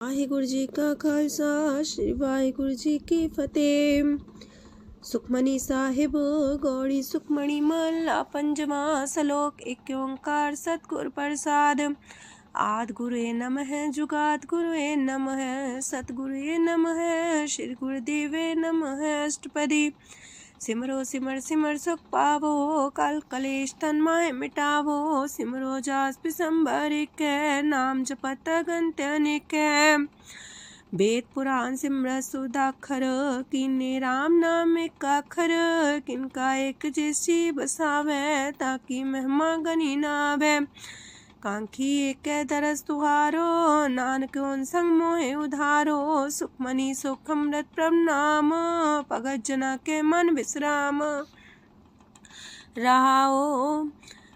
वाहिगुरु जी का खालसा श्री वाहिगुरु जी की फतेह। सुखमनी साहिब गौड़ी सुखमणी महला पंजवा सलोक। एक ओंकार सतगुर प्रसाद। आद गुरुए नमः जुगाद गुरुए नमः सतगुरुए नमः श्री गुरुदेवे नमः। अष्टपदी सिमरो सिमर सिमर सुख पावो कल कलेश तन माहे मिटावो। सिमरो जास पिसंबर के नाम जपत अगंत अनेक। वेद पुराण सिमरत सुदाखर किन्ने राम नाम एक अखर। किनका एक जैसी बसावे ताकि महिमा गनी नावे। कांखी एक दरस तुहारो नानक उन संग मोहे उधारो। सुखमनी सुख अमृत प्रणाम भगत जना के मन विश्राम। रहाओ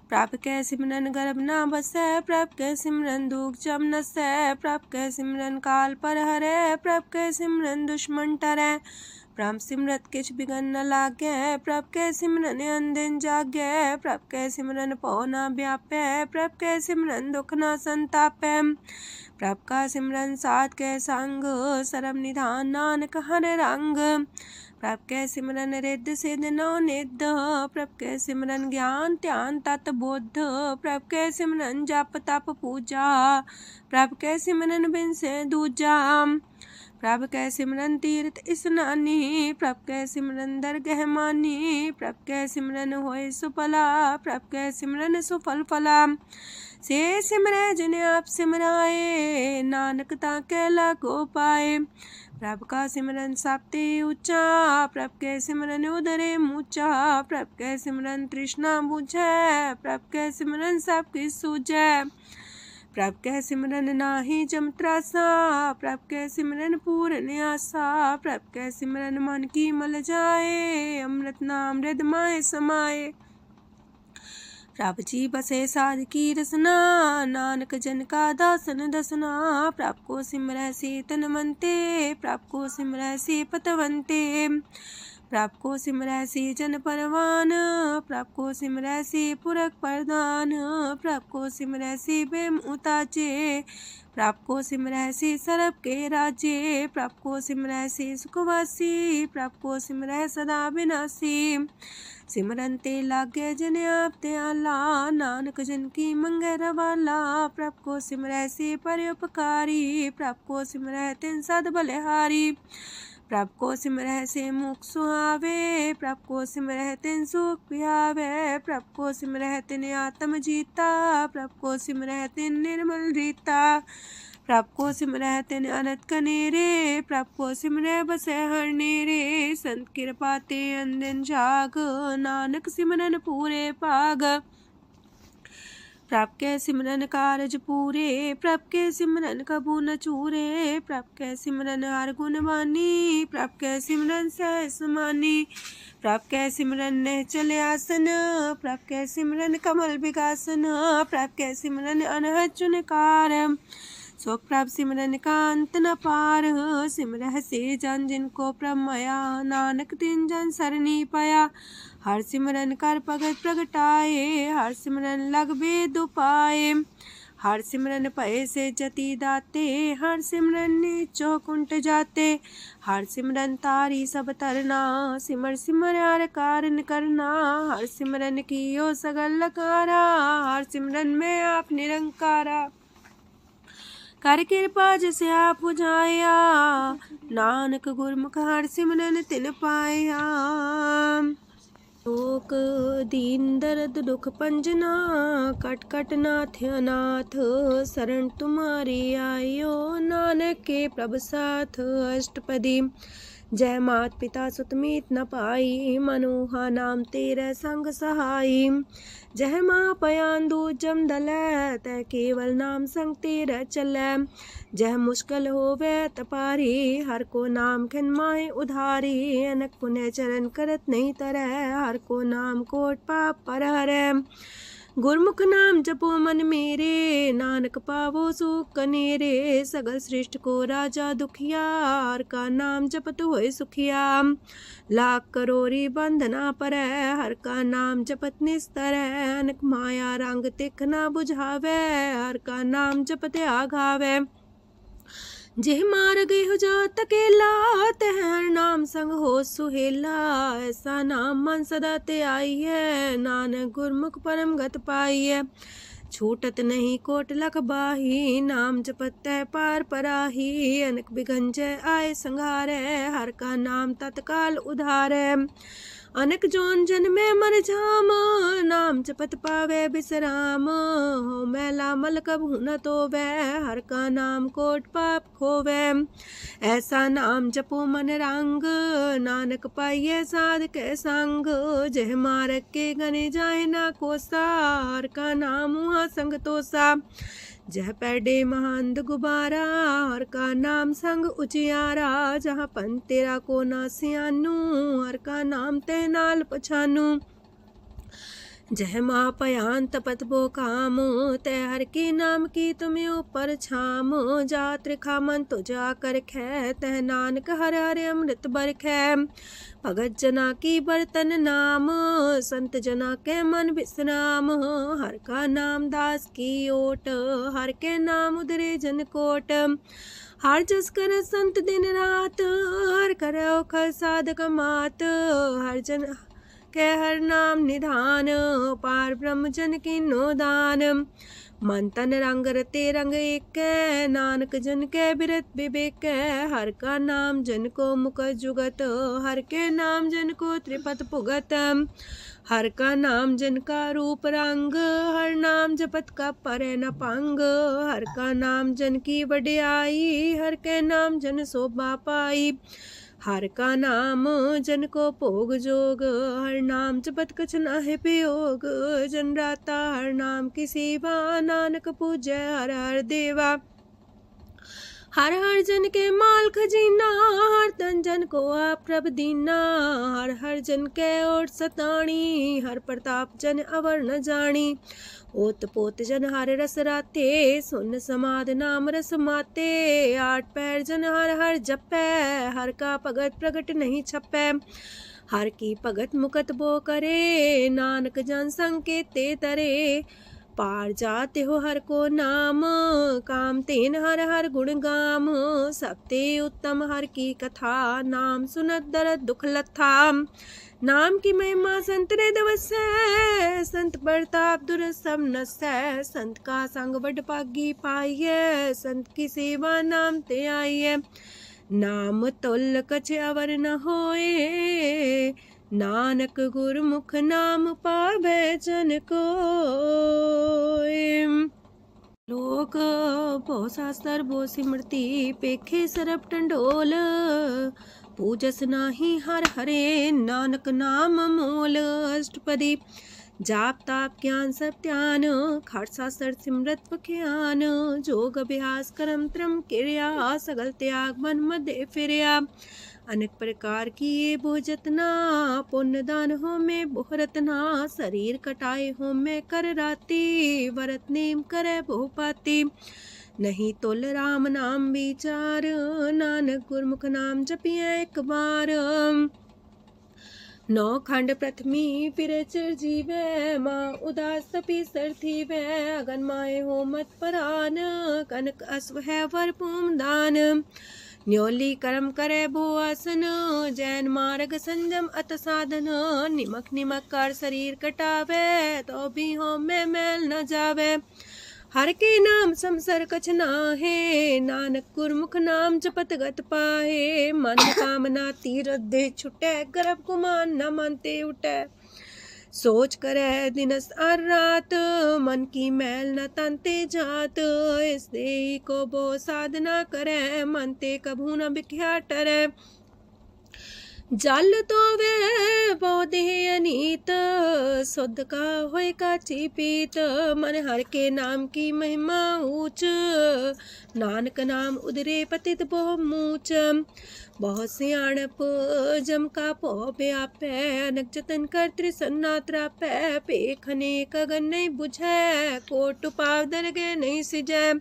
प्रभ कै सिमरन गर्भ ना बसै। प्रभ कै सिमरन दुख जम नसै। प्रभ कै सिमरन काल पर हरै। प्रभ कै सिमरन दुश्मन टरै। प्रभ सिमरत किछ बिगन न लागै। प्रभ कै सिमरन अनदिन जागै। प्रभ कै सिमरन पौ ना व्यापै। प्रभ कै सिमरन दुख ना संतापै। प्रभ का सिमरन साध कै संग सरम निधान नानक हर रंग। प्रभ कै सिमरन रिद्ध सिद्ध नौ निध। प्रभ कै सिमरन ज्ञान ध्यान तत बुद्ध। प्रभ कै सिमरन जप तप पूजा। प्रभ कै सिमरन बिन से दूजा। प्रभ कै सिमरन तीर्थ स्नानी। प्रभ कै सिमरन दरगह मानी। प्रभ कै सिमरन होय सुफला। प्रभ कै सिमरन सुफल फला। से सिमरै जिन आप सिमराए नानक ताके लागो पाए। प्रभ का सिमरन सबते ऊंचा। प्रभ कै सिमरन उदरे मूचा। प्रभ कै सिमरन तृष्णा बुझै। प्रभ कै सिमरन सब किछ सूझै। प्रभ कै सिमरन नाही जम त्रासा। प्रभ कै सिमरन पूर्ण आसा। प्रभ कै सिमरन मन की मल जाए। अमृत नाम हृद माए समाए। प्रभ जी बसे साध की रसना नानक जन का दासन दसना। प्रभ को सिमरै से तन मनते। प्रभ को सिमरै से पतवंते। प्रभ को सिमरै से जन परवान। प्रभ को सिमरै से पुरख प्रधान। प्रभ को सिमरै से बेम उताचे। प्रभ को सिमरै से सरब के राजे। प्रभ को सिमरै से सुखवासी। प्रभ को सिमरै सदा विनाशी। सिमरन ते लागे जिन आप दयाला नानक जन की मंगै रवाला। प्रभ को सिमरै से परोपकारी। प्रभ को सिमरै तिन सद बलिहारी। प्रभ को सिमरै से मुख सुहावे। प्रभ को सिमरै तिन सुख पिहावे। प्रभ को सिमरै तिन आत्म जीता। प्रभ को सिमरै तिन निर्मल रीता। प्रभ को सिमरै तिन अनंत कनेरे। प्रभ को सिमरै बसै हर नेरे। संत कृपा ते अनदिन जाग नानक सिमरन पूरे पाग। प्रभ कै सिमरन कारज पूरे। प्रभ कै सिमरन कबू न चूरे। प्रभ कै सिमरन हर गुण वानी। प्रभ कै सिमरन सहस समानी। प्रभ कै सिमरन निश्चल आसन। प्रभ कै सिमरन कमल विगासन। प्रभ कै सिमरन अनहद चुनकार। सो प्रभ सिमरन का अंत न पार। सिमरह से जन जिनको प्रभ माया नानक तिन जन सरनी पाया। हर सिमरन कर भगत प्रगटाए। हर सिमरन लग वेद उपाय। हर सिमरन भय से जति दाते। हर सिमरन नीचो कुंट जाते। हर सिमरन तारी सब तरना। सिमर सिमर हर कारण करना। हर सिमरन कियो सगल लकारा। हर सिमरन में आप निरंकारा। कर कृपा जिसे आप बुझाया। नानक गुरमुख हर सिमरन तिन पाया। लोक दीन दर्द दुख पंजना। कट कट नाथ अनाथ। शरण तुम्हारी आयो नानक के प्रभ साथ। अष्टपदी जय मात पिता सुत मीत न पाई। मनोहा नाम तेरे संग सहाई। जय माँ पयान दूज जम दलै। तै केवल नाम संग तेरे चलै। जह मुश्किल होवे तपारी। हर को नाम खिन माहे उधारी। अनक पुण्य चरण करत नहीं तरह। हर को नाम कोट पाप पर हरै। गुरमुख नाम जपो मन मेरे। नानक पावो सुख कनेरे। सगल सृष्टि को राजा दुखिया। हर का नाम जपत होए सुखिया। लाख करोरी बंधना परै। हर का नाम जपत निस्तर। अनक माया रंग तिख ना बुझावे। हर का नाम जपत आघावे। जेह मार गए हो जा तकेला, तह हर नाम संग हो सुहेला। ऐसा नाम मन सदा ते आई है, नानक गुरमुख परम गत पाई है। छूटत नहीं कोट लख बाही, नाम जपत है पार पराही। अनक बिगंजय आए संघारे, हर का नाम तत्काल उधारे। अनक जोन जन में मर जाम, नाम जपत पावे बिसराम। हो मैला मल कबहु न तोवे, हर का नाम कोट पाप खोवे। ऐसा नाम जपो मन रंग, नानक पाइये साध के संग। जह मारक के गने जाए ना कोसा, हर का नाम हुआ संग तोसा। जह पैडे महांद गुबारा, हर का नाम संग उजियारा। जहाँ पन तेरा को ना सियानू, हर का नाम ते नाल पछानू। जह माँ पयान तपत बो काम, तय हर के नाम की तुम्हें ऊपर छाम। जा त्रिखा मन तो जा कर खे, तह नानक हर हर अमृत बरखै। भगत जना की बर्तन नाम, संत जना के मन विश्राम। हर का नाम दास की ओट, हर के नाम उधरे जन कोट। हर जस कर संत दिन रात, हर करो खर साधक मात। हर जन के हर नाम निधान, पार ब्रह्म जन की नो दान। मन तन रंग रते रंग एक, नानक जन के बिरत विवेक। हर का नाम जन को मुख जुगत, हर के नाम जन को त्रिपत पुगत। हर का नाम जन का रूप रंग, हर नाम जपत का परे न पंग। हर का नाम जन की वड्याई, हर के नाम जन शोभा पाई। हर का नाम जन को भोग जोग, हर नाम जपत कछ नाहि प्रयोग। जन राता हर नाम की सेवा, नानक पूजै हर हर देवा। हर हर जन के माल खजीना, हर तन जन को आप प्रभ दीना। हर हर जन के ओट सताणी, हर प्रताप जन अवर न जानी। ओत पोत जन हर रस राते, सुन समाध नाम रस माते। आठ पैर जन हर हर जपै, हर का भगत प्रगट नहीं छपै। हर की भगत मुकत बो करे, नानक जन संकेते तरे। पार जाते हो हर को नाम, काम तेन हर हर गुण गाम। सबते उत्तम हर की कथा, नाम सुनत दरद दुख लथा। नाम की महिमा संत रे दवसै, संत प्रताप दुर सब नसै। संत का संग बड़ पागी पाइये, संत की सेवा नाम ते आइये। नाम तुल कछ अवर न होए, नानक गुरमुख नाम पावै जन कोय। लोक भो शास्त्र भो सिमरती, पेखे सरब टंडोल। पूजस नाही हर हरे, नानक नाम मोल। अष्टपदी जाप ताप ज्ञान सब ध्यान, खालसा सर सिमरत बख्यान। जोग अभ्यास करम त्रम क्रिया, सगल त्याग मन मध्य फिरया। अनेक प्रकार की ये बहु जतना, पुण्य दान हो में बहु रतना। शरीर कटाए हो में कर राती, वरत नेम करे बहु पाती। नहीं तोल राम नाम विचार, नानक गुरमुख नाम जपिए एक बार। नौ खंड प्रथमी फिर चिर जीवे, माँ उदास तपी सर थी वे। अगन माए हो मत परान, कनक अश्व है वर पूम दान। न्योली कर्म करे भो आसन, जैन मार्ग संजम अत साधन। निमक निमक कर शरीर कटावे, तो भी हो में मैल न जावे। हर के नाम समसर कछ नाहे, नानक गुरमुख नाम जपत गत पाहे। मन कामना तीर दे छुटे, गर्भ गुमान न मानते उठे। सोच करे दिनस और रात, मन की मैल न तनते जात। इस देही को बो साधना करे, मनते कभू न बिख्या टरे। जल तो वे बोधे अनीत, शुद्ध का होय काची पीत। मन हर के नाम की महिमा ऊंच, नानक नाम उदरे पतित बहु मूच। बहुत सियाणप जम का पो व्यापै, अनक जतन कर त्रिसन्ना त्रापै। पेखने कगन नहीं बुझै, कोट पाव दरगे नहीं सिजै।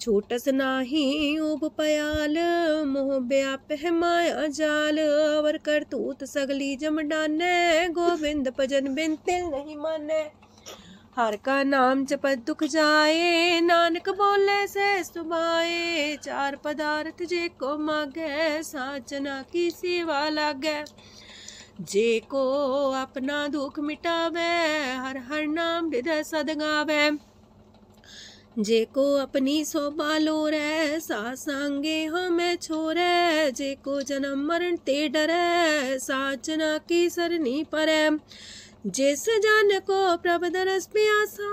छूटस नाही उब पयाल, मोह व्याप है माया जाल। अवर करतूत सगली जम डानै, गोविंद भजन बिन तिल नहीं मानै। हर का नाम जपत दुख जाए, नानक बोले से सुभाए। चार पदार्थ जे को मागे, साजना की सेवा लागे। जे को अपना दुख मिटावे, हर हर नाम हृदय सद गावे। जे को अपनी शोभा लोरे, सासंगे हमें छोरे। जे को जन्म मरण ते डरे, साजना की सरनी परे। जिस जन को प्रभ दरस प्यासा,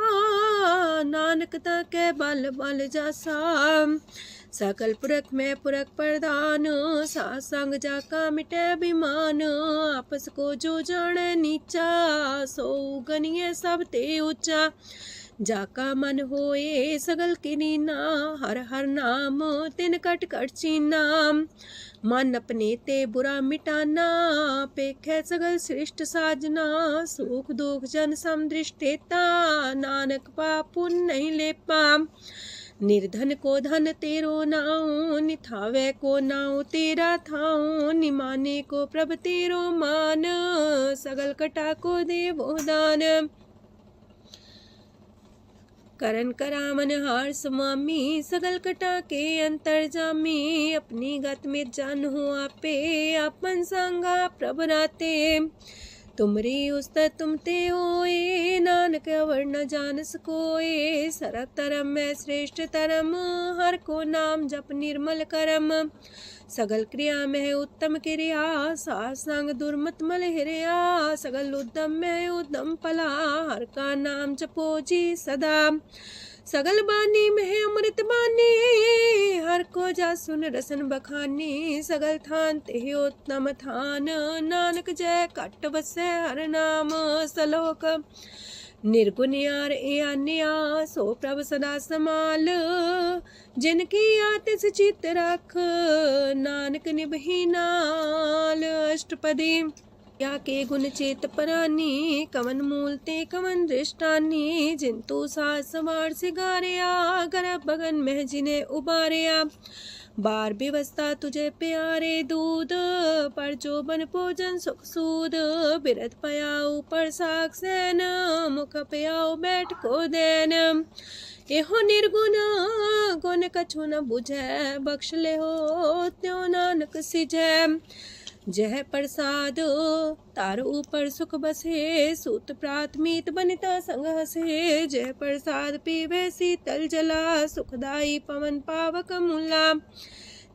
नानक ताके बल बल जासा। सकल पुरख में पुरख प्रधान, सासंग जाका मिटे अभिमान। आपस को जो जाने नीचा, सो गनिए सब ते ऊंचा। जाका मन होए सगल किनीना, हर हर नाम तिन कट कट चीना। मन अपने ते बुरा मिटाना, पेखे सगल सृष्ट साजना। सुख दुख जन समदृष्टेता, नानक पाप पुण्य नहीं लेपा। निर्धन को धन तेरो नाऊ, निथावे को नाऊ तेरा थाऊ। निमाने को प्रभ तेरो मान, सगल कटा को देवो दान। करन करामन हार समामी, सगल कटा के अंतर जामी। अपनी गत में जान हो आपे, आपन संगा प्रभ राते। तुमरी उस्त तुम ते होए, नानक अवर न जान सकोए। सरब तरम में श्रेष्ठ तरम, हर को नाम जप निर्मल करम। सगल क्रिया में उत्तम क्रिया, सासंग दुर्मत मल हिरिया। सगल उद्यम में उद्यम फला, हर का नाम जपो जी सदा। सगल बानी में अमृत बानी, हर को जा सुन रसन बखानी। सगल थान ते उत्तम थान, नानक जय कट बसे हर नाम सलोक। निर्गुण यार आन्या, सो प्रभ सदा समाल। जिनकी आतिस चित रख, नानक निभही नाल। अष्टपदी या के गुण चेत परानी, कवन मूल ते कवन दृष्टानी। जिंतु सास सवार सिगारिया, गर्भ बगन में जिन्हें उबारिया। बार व्यवस्था तुझे प्यारे दूध, पर जो बन भोजन सुख सूद। बिरत पयाऊ पर साग सैन, मुख पयाऊ बैठ को देन। एहो निर्गुण गुण कछु न बुझै, बख्श ले हो त्यों नानक सिझै। जह प्रसाद तार ऊपर सुख बसे, सूत प्रात मीत बनिता संग हसे। जह प्रसाद पीवे शीतल जला, सुखदाई पवन पावक मूला।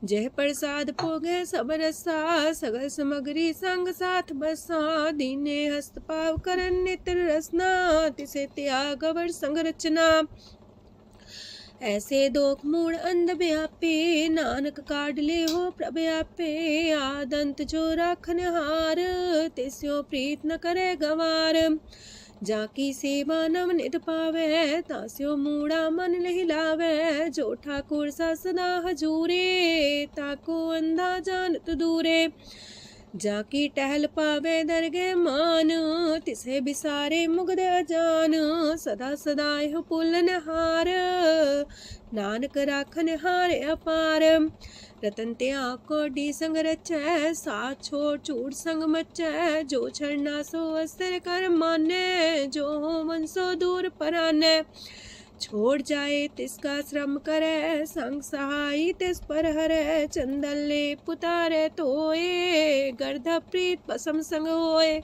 जह प्रसाद भोगे सब रसा, सगल समग्री संग साथ बसा। दीने हस्त पाव करन नित्र रसना, तिसे त्याग अवर संग रचना। ऐसे दोख मूड अंध व्यापे, नानक काढ़ ले हो प्रभ आपे। आदंत जो राखन हार, तिस्यो प्रीत न करे गवार। जाकी सेवा नव नित पावे, तास्यो मूड़ा मन लहिलावे। जो ठाकुर सा सदा हजूरे, ताको अंधा जानत दूरे। जाकी टहल पावे दरगे मान, तिसे बिसारे मुग्ध अजान। सदा सदा यह पुलन हार, नानक राखन हार अपार। रतन त्याग कोडी संग रचै, साथ छोड़ चूड़ संग मचै। जो छड़ना सो अस्थिर कर माने, जो हो मन सो दूर पराने। छोड़ जाए तिसका श्रम करे, संग सहाई तिस पर हरे। चंदन ले पुतारे तोए, गर्ध प्रीत पसम संग होए।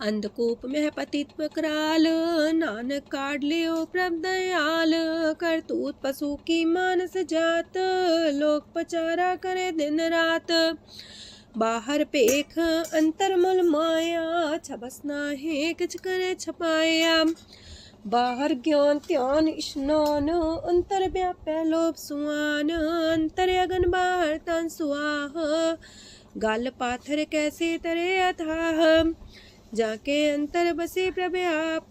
अंधकूप में पतित कराल, नानक काढ़ लियो प्रभ दयाल। करतूत पशु की मानस जात, लोक पचारा करे दिन रात। बाहर पेख अंतर मूल माया, छबस नाहे किछ करे छपाया। बाहर ज्ञान ध्यान स्नान, अंतर व्यापै लोभ सुआन। अंतर अगन बाहर तन सुआह, गल पाथर कैसे तरे अथाह। जाके अंतर बसे प्रभ आप,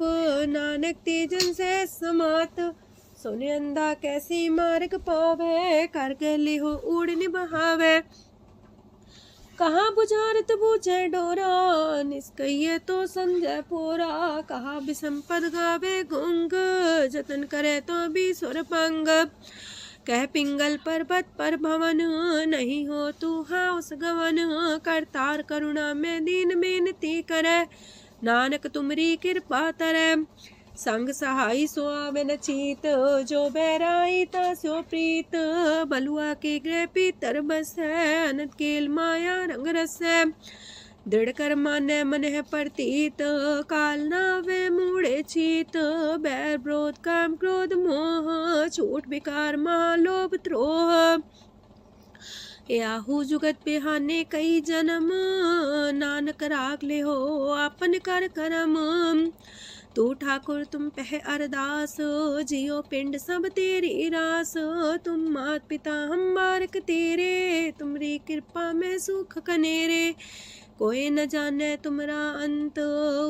नानक तेजन से समात। सोने अंधा कैसी मार्ग पावे, कर गले हो उड़ निबहावे। कहाँ बुझारत बूझे डोरा, निष्कइये तो समझे पोरा। कहाँ बिसंपद गावे गुंग, जतन करे तो भी सुर पंग। कह पिंगल पर्वत पर भवन, नहीं हो तू हाउस गवन। करतार करुणा में दीन बेनती करे, नानक तुमरी कृपा तरੈ। संग सहाई सो आवे न चीत, जो बैराई तास्यो प्रीत। बलुआ के गृह पीतर बसै, अनंत केल माया रंग रसै। दृढ़ कर मानै मन है प्रतीत, काल नावे मूढ़े चीत। बैर विरोध काम क्रोध मोह, छूट विकार महालोभ द्रोह। याहू जुगत बिहाने कई जन्म, नानक राख ले हो आपन कर करम। तू ठाकुर तुम पह अरदास, जियो पिंड सब तेरी रास। तुम मात पिता हम बारक तेरे, तुमरी कृपा में सुख कनेरे। कोई न जाने तुमरा अंत,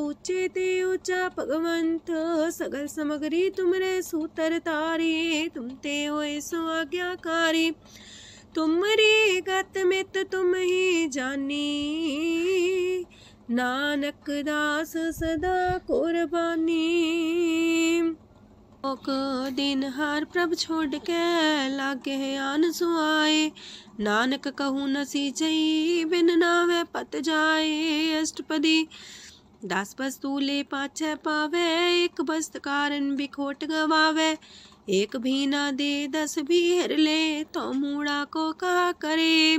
ऊंचे ते ऊंचा भगवंत। सगल समगरी तुमरे सूतर तारी, तुम ते होए सो आज्ञाकारी। तुमरी गत मित तुम ही जानी, नानक दास सदा कुर्बानी। ओक दिन हार प्रभ छोड़ के, लागे आन सुआए। नानक कहूँ न सीचई, बिन नावे पत जाए। अष्टपदी दास बस्तु ले पाछे पावे, एक बस्त कारण बिखोट गवावे। एक भी ना दे दस भी हर ले, तो मूड़ा को कहा करे।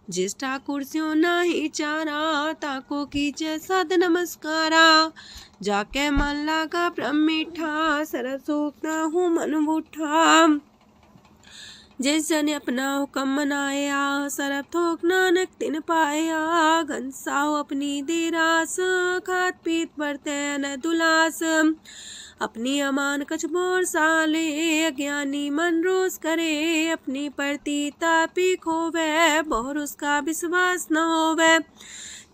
जिस ठाकुर स्यो नाही चारा, ताको कीजे सद नमस्कारा। जाके मन लागा ब्रह्म मीठा, सरल सूखना हूँ मन बूठा। जिस जन अपना हुक्म मनाया, सरब थोक नानक तिन पाया। घनसाओ अपनी दे रास, खात पीत बरते न दुलास। अपनी अमान कछ मोर साले, अज्ञानी मन रोस करे। अपनी परती तापी खोवे, बहुर उसका विश्वास न होवे।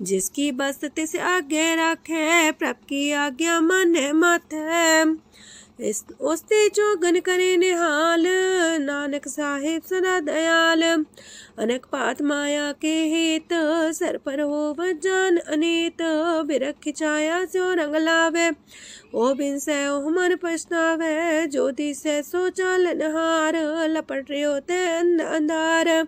जिसकी बस तिस आगे रखे, प्रभ की आज्ञा माने माथे। ओस्ते जोगन करे निहाल, नानक साहिब सदा दयाल। अनक पात माया के हेत, सर पर हो जान अनेत। बिरख छाया स्यो रंग लावे, ओ बिन से ओह मन पछतावे। ज्योति से सो चालन हार, लपट रहे होते अंधार।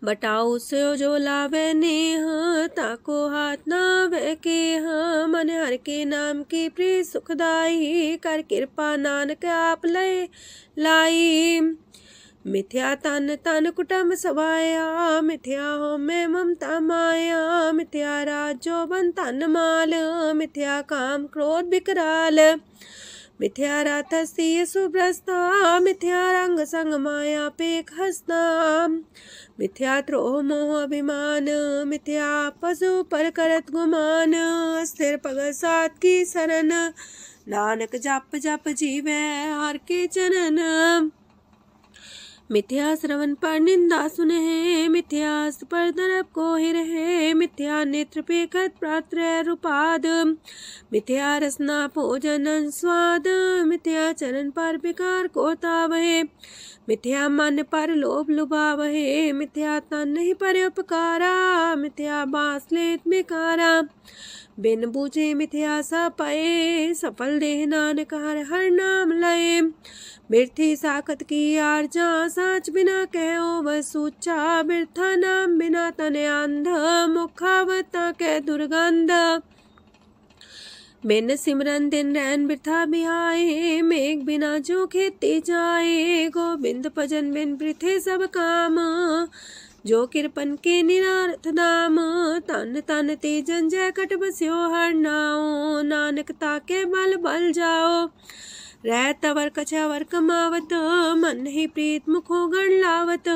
बटाऊ से जो लावे नेह, ताको हाथ नावे के। मन हर के नाम की प्रिय सुखदाई, कर कृपा नानक आप लय लाई। मिथ्या तन तन कुटुम सवाया, मिथ्या हो में ममता माया। मिथ्या राजो बन तन माल, मिथ्या काम क्रोध विकराल। मिथ्या रातसी सुभ्रस्ता, मिथ्या रंग संग माया पेख हस्ता। मिथ्या द्रोह मोह अभिमान, मिथ्या पशु पर करत गुमान। स्थिर पग सात की शरण, नानक जप जप जीवे हर के चरण। मिथ्या श्रवण पर निंदा सुने, मिथ्या पर दरब को ही रहे। मिथ्या नेत्र पेखत प्रात्र रूपाद, मिथ्या रसना भोजन स्वाद। मिथ्या चरण पर विकार को तावहे, मिथ्या मन पर लोभ लुभावहे। मिथ्या तन ही पर उपकारा, मिथ्या बास लेत बेकारा। बिन बूझे मिथ्या सा पाए, सफल देह नानक हर हर नाम लय। बिरथी साखत की आरजा, साच बिना कहो वह सूचा। बिरथा नाम बिना तने अंध, मुखावता के दुर्गंध। बिन सिमरन दिन रैन बिरथा बिहाए, मेघ बिना जो खेती जाए। गोविंद भजन बिन बिरथे सब काम, जो किरपन के निरारथ दाम। तन तन ते जंजय कट बस्यो हर नाओ, नानक ताके बल बल जाओ। रह तवर कछवर कमावत, मन ही प्रीत मुखो गण लावत।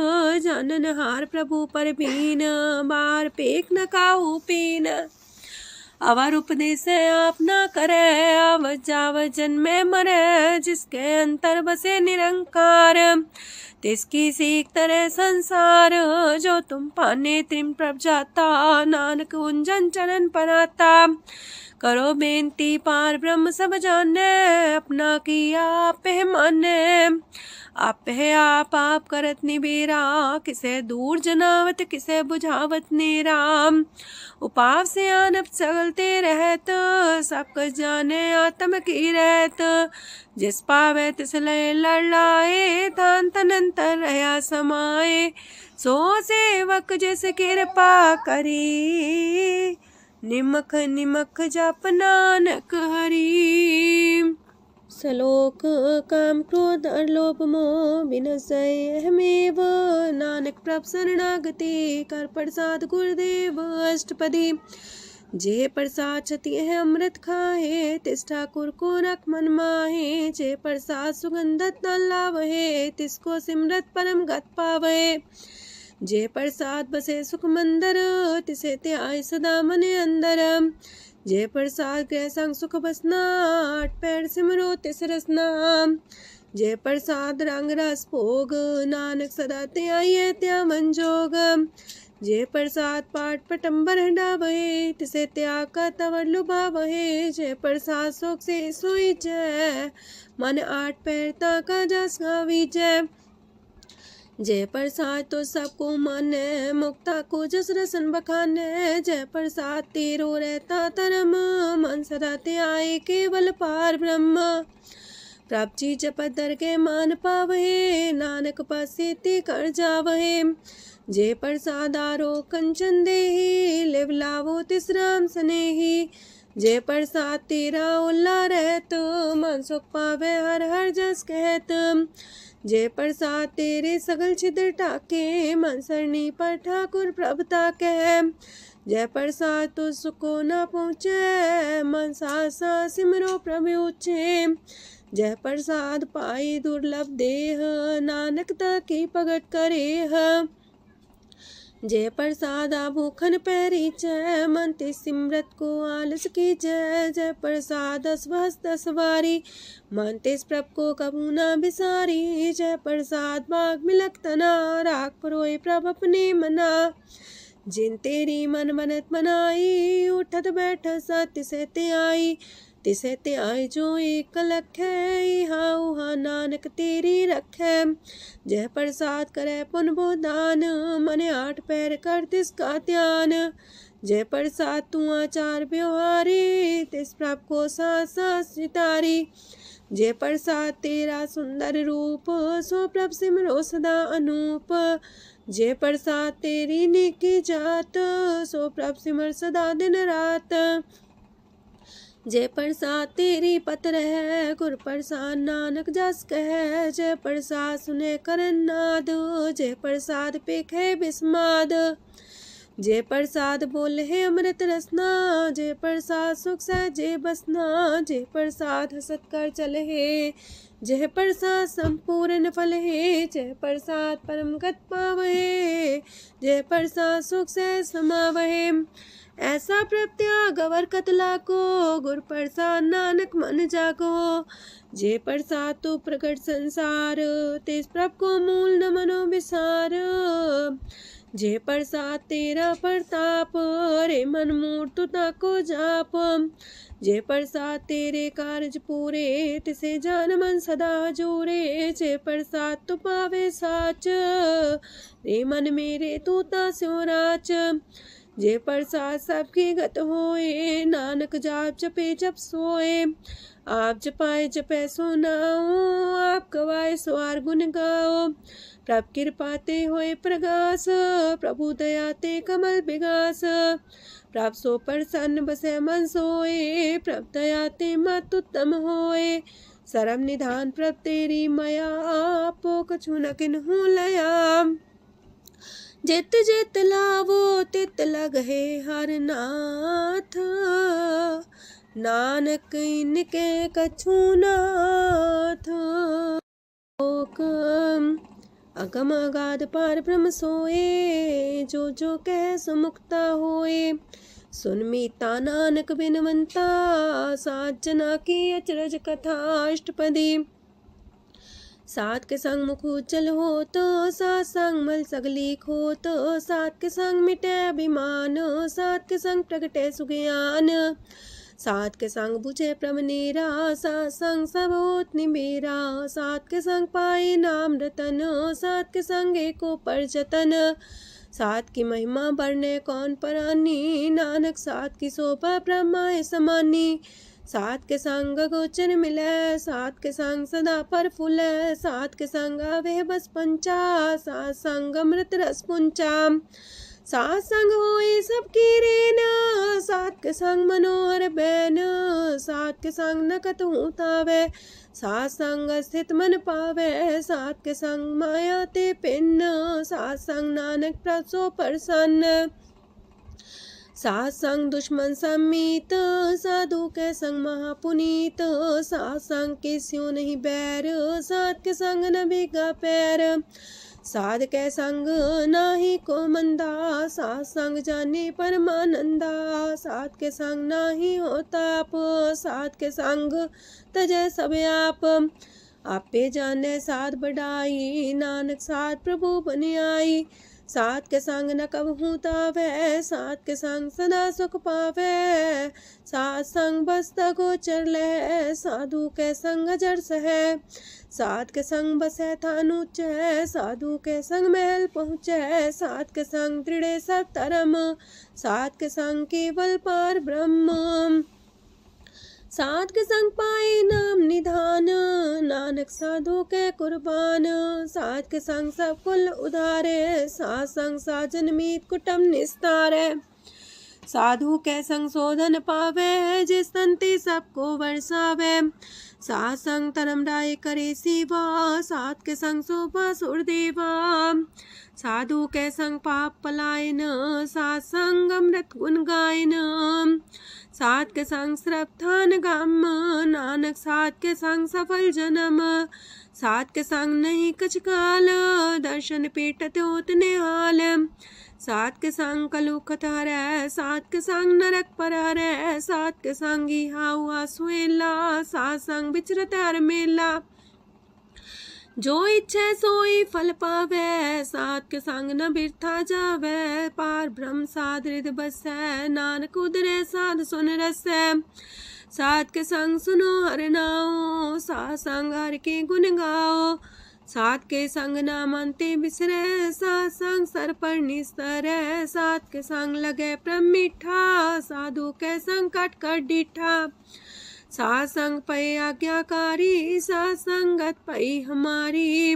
जानन हार प्रभु पर बीन, बार पेख न काहू पीन। अवर उपदेश आप न करे, आवत जावत जन्मे मरे। जिसके अंतर बसे निरंकार, तिसकी सीख तरह संसार। जो तुम पाने त्रिम प्रभ जाता, नानक उंजन चरण पनाता। करो बेनती पार ब्रह्म सब जाने, अपना किया आप माने। आप है आप करत निबेरा, किसे दूर जनावत किसे बुझावत नेरा। उपाव से आनप चलते रहत, सब कुछ जाने आत्म की रहत। जिस पावे तिस लय लड़ाए, तान तनंतर रहा समाए। सो सेवक जिस कृपा करी, निमख निमख जप नानक हरि। सलोक काम क्रोध और लोभ मोह विनशय अहमेव, नानक प्रभ शरणागति कर प्रसाद गुरुदेव अष्टपदी। जे प्रसाद छति है अमृत खाहे, तिस ठाकुर को रख मन माहे। जे प्रसाद सुगंधत न लावहे, तिसको सिमरत परम गत पावहे। जे प्रसाद बसे सुख मंदर, तिसे त्याय सदा मने अंदर। जे प्रसाद गृह संग सुख बसना, आठ पैर सिमरो तिस रसना। जे प्रसाद रंग रस भोग, नानक सदा त्याये त्या मन जोग। जे प्रसाद पाठ पटम्बर डावहे, तिसे त्याग का तवर लुभावहे। जे प्रसाद शोक से सोई जय, मन आठ पैर ताका जस गावी जय। जय प्रसाद तो सबको माने, मुक्ता को जस रसन बखाने। जय प्रसाद तेरो रहता धर्म, मन सदा त्याए केवल पार ब्रह्म। प्रभ जी जपत दर के मान पावहे, नानक पासे ते कर जावहे। जे प्रसाद आरो कंचन देहि, लिव लावो तिस राम स्नेही। जे प्रसाद तेरा उल्ला रहत, मन सुख पावे हर हर जस कहत। जे प्रसाद तेरे सगल छिद्र टाके, मन सरनी पर ठाकुर प्रभ ताके। जय प्रसाद तो सुको न पहुँचे, मन सा सिमरो प्रभु ऊँचे। जय प्रसाद पाई दुर्लभ देह, नानक ताकी प्रगट करे। जय प्रसाद भूखन पैरी जय, मन ते सिमरत को आलस की जय। जय प्रसाद अस्वस्थ सवारी, मन तेस प्रभ को कबू न बिसारी। जय प्रसाद बाग मिलक तना, राख परोए प्रभ अपने मना। जिन तेरी मन मनत मनाई, उठत बैठत सत्य से ते आई। तिसे ते आई जो एक लख है, इहा उहा नानक तेरी रखै। जय प्रसाद करे पुन बोदान, मने आठ पैर कर तिसका ध्यान। जय प्रसाद तू आचार व्यवहारी, तिस प्रभ को सास सास सितारी। जय प्रसाद तेरा सुंदर रूप, सो प्रभ सिमरो सदा अनूप। जय प्रसाद तेरी नेकी जात, सो प्रभ सिमर सदा दिन रात। जय प्रसाद तेरी पत्र है, गुर प्रसाद नानक जस कह। जय प्रसाद सुने करन नाद, जय प्रसाद पेखे बिस्माद। जय प्रसाद बोले है अमृत रसना, जय प्रसाद सुख सहजे बसना। जय प्रसाद हसत कर चले है, जय प्रसाद संपूर्ण फल है। जय प्रसाद परम गत पावहे, जय प्रसाद सुख से समावहे। ऐसा प्रत्याग अवर कतला को, गुर प्रसाद नानक मन जागो। जे प्रसाद तो प्रकट संसार, तेज प्रभ को मूल न मनो विसार। जे प्रसाद तेरा प्रताप, रे मन मूर्त ताको जाप। जे प्रसाद तेरे कारज पूरे, तिसे जान मन सदा जोरे। जे प्रसाद तू पावे साच, रे मन मेरे तू ता स्यो राच। जे प्रसाद सबकी गत होए, नानक जाप जपे जप सोए। आप जपाए जपे सो नाओ, आप गवाए सो आर गुण गाओ। प्रभ कृपा ते होए प्रगास, प्रभु दया ते कमल विगास। प्रभ सो प्रसन्न बसे मन सोए, प्रभ दया ते मत उत्तम होए। सरम निधान प्रभ तेरी मया, आपो कछु न किन्हु लया। जित जित लावो तित लगहे हर नाथ, नानक इनके कछु नाथ। अगम अगाध पार ब्रह्म सोए, जो जो कह सो मुक्ता होए। सुन मीता नानक बिनवंता, सात जना की अचरज कथा अष्टपदी। सात के संग मुख उज्जल हो तो, सात संग मल सगलीक हो तो। सात के संग मिटे अभिमान, सात के संग प्रगटे सुज्ञान। सात के संग बुझे प्रमनेरा, सात संग सब होत निमेरा। सात के संग पाए नाम रतन, सात के संग एको पर जतन। सात की महिमा बढ़ने कौन परानी, नानक सात की शोभा ब्रह्मा समानी। सात के संग गोचर मिले, सात के संग सदा पर फूले। सात के संग आवे बस पंचा, सात संग अमृत रस पुंचा। सात संग होए सबकी रेन, सात के संग मनोहर बैन, सात के संग न कतहु तावै, सात संग स्थित मन पावै, सात के संग माया ते पिन, सात संग नानक प्रसो प्रसन्न, सात संग दुश्मन समीत, साधु के संग महापुनीत, सात संग किस्यों नहीं बैर, सात के संग न भीगा पैर, साध के संग नाही को मंदा, सात संग जाने परमानंदा, सात के संग नाही हो ताप, सात के संग तजै सब आप, आपे जाने साध बढ़ाई, नानक साध प्रभु बन आई, सात के संग न कबहू तावै, सात के संग सदा सुख पावै, सात संग बसता गोचर लहै, साधु के संग अजर सहै, सात के संग बसै थान ऊंचै, साधु के संग महल पहुँचै, सात के संग दृढ़ सब धर्म, सात के संग केवल पार ब्रह्म, सात के संग पाए नाम निधान, नानक साधु के कुर्बान, सात के संग सब कुल उधारे, सात संग साजन मीत कुटुम निस्तारे, साधु के संग शोधन पावे, जिस तंती सबको वर्षावे, सात संग धर्म राय करे सेवा, सात के संग शोभा सुरदेवा, साधु के संग पाप पलायन, सात संग अमृत गुण गायन, सात के संग श्रद्धान गम, नानक सात के संग सफल जन्म, सात के संग नहीं कछ काल, दर्शन पीटत होत निहाल, सात के संग कलुखत हरै, सात के संग नरक पर हरै, सात के संग इहा हुआ सुहेला, सात संग विचरत हर मेला, जो इच्छे सोई फल पावै, सात के संग न बिरथा जावै, पार ब्रह्म साध हृदय बसै, नानक उदरै साध सुन रसै, सात के संग सुनो हर नाओ, सात संग हर के गुण गाओ, सात के संग ना मानते बिसरै, सात संग सर पर निस्तरै, सात के संग लगे प्रेम मीठा, साधु के संग कट कर डीठा, सात संग पै आज्ञाकारी, सात संगत पै हमारी,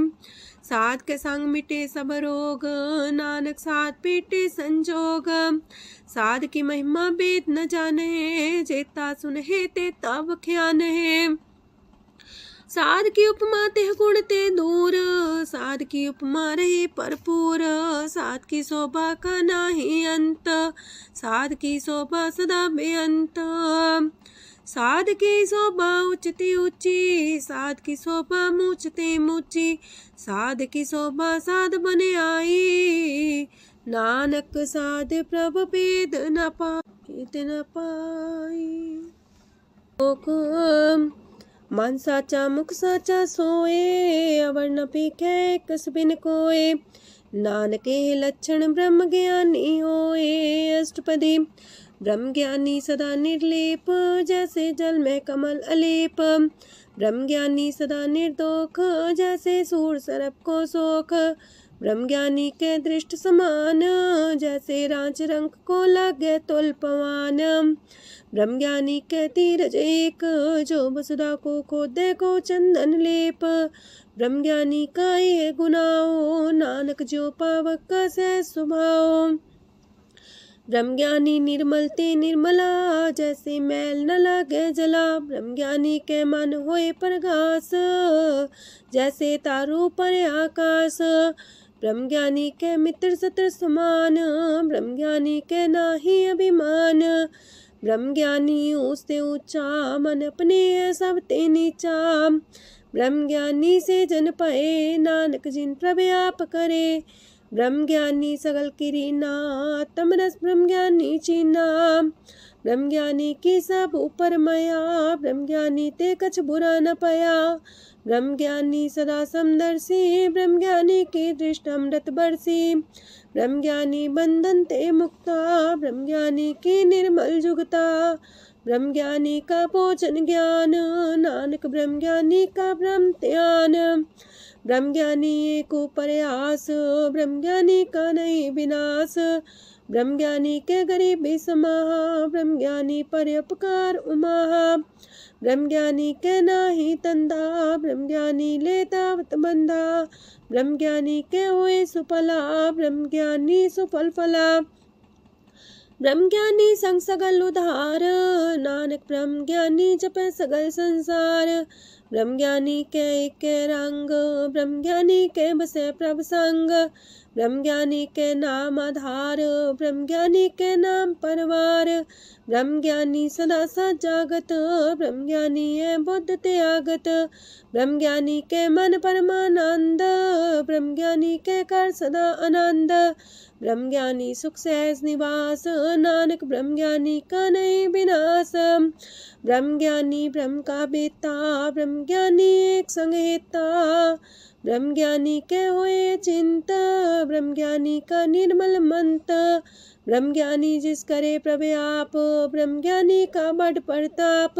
सात के संग मिटे सब रोग, नानक सात पीटे संजोग, साध की महिमा वेद न जाने, जेता सुनहे ते तब ख्यान है, साध की उपमा ते गुण ते दूर, साध की उपमा रही भरपूर, साध की शोभा का नाही अंत, साध की शोभा सदा बेअंत, साध की शोभा उच्चती ऊंची, साध की शोभा मूचते मूची, साध की शोभा साध बने आई, नानक साध प्रभ भेद न पाई, मन साचा मुख साचा सोए, अवर न पीखे कस बिन कोए, नानके लक्षण ब्रह्म ज्ञानी होए, अष्टपदी ब्रह्म ज्ञानी सदा निर्लेप, जैसे जल में कमल अलेप, ब्रह्म ज्ञानी सदा निर्दोख, जैसे सूर सरप को सोख, ब्रह्म ज्ञानी के दृष्ट समान, जैसे रांच रंग को लागे तुल पवान, ब्रह्म ज्ञानी के तीरज एक, जो वसुधा को खोदे को चंदन लेप, ब्रह्म ज्ञानी का ये गुनाओ, नानक जो पावक का सह स्वभाव, ब्रह्म ज्ञानी निर्मल ते निर्मला, जैसे मैल न लागे जला, ब्रह्म ज्ञानी के मन होए प्रगास, जैसे तारों पर आकाश, ब्रह्म ज्ञानी के मित्र सत्र समान, ब्रह्म ज्ञानी के नाही अभिमान, ब्रह्म ज्ञानी ऊंचते ऊंचा, मन अपने सब ते नीचा, ब्रह्म ज्ञानी से जन पाए, नानक जिन प्रभु आप करे, ब्रह्म ज्ञानी सगल किरीना, तमरस ब्रह्म ज्ञानी चीना, ब्रह्म ज्ञानी की सब ऊपर माया, ब्रह्म ज्ञानी ते कछ बुरा न पाया, ब्रह्म ज्ञानी सदा समदर्शी, ब्रह्म ज्ञानी की दृष्ट अमृत बरसी, ब्रह्म ज्ञानी बंधन ते मुक्ता, ब्रह्म ज्ञानी की निर्मल जुगता, ब्रह्म ज्ञानी का भोजन ज्ञान, नानक ब्रह्म ज्ञानी का ब्रह्म ध्यान, ब्रह्म ज्ञानी एक प्रयास, ब्रह्म ज्ञानी का नहीं विनाश, ब्रह्म ज्ञानी के गरीबी समाहा, ब्रह्म ज्ञानी पर उपकार उमाहा, ब्रह्म ज्ञानी के नाही तंदा, ब्रह्म ज्ञानी लेता वत बंधा। ब्रह्म ज्ञानी के हुए सुफला, ब्रह्म ज्ञानी सुफल फला। ब्रह्म ज्ञानी संग सगल उधार, नानक ब्रह्म ज्ञानी जपे सगल संसार। ब्रह्म ज्ञानी के एक रंग, ब्रह्म ज्ञानी के बसे प्रभ संग। ब्रह्म ज्ञानी के नाम आधार, ब्रह्म ज्ञानी के नाम परवार। ब्रह्म ज्ञानी सदा सजागत, ब्रह्म ज्ञानी है बुद्ध त्यागत। ब्रह्म ज्ञानी के मन परमानंद, ब्रह्म ज्ञानी के कर सदा आनंद। ब्रह्म ज्ञानी सुख सहज निवास, नानक ब्रह्म ज्ञानी का नहीं विनाश। ब्रह्म ज्ञानी ब्रह्म का बेटा, ब्रह्म ज्ञानी एक संग हेता। ब्रह्म ज्ञानी के हुए चिंत, ब्रह्म ज्ञानी का निर्मल मंत। ब्रह्म ज्ञानी जिस करे प्रव्याप, ब्रह्म ज्ञानी का बड़ प्रताप।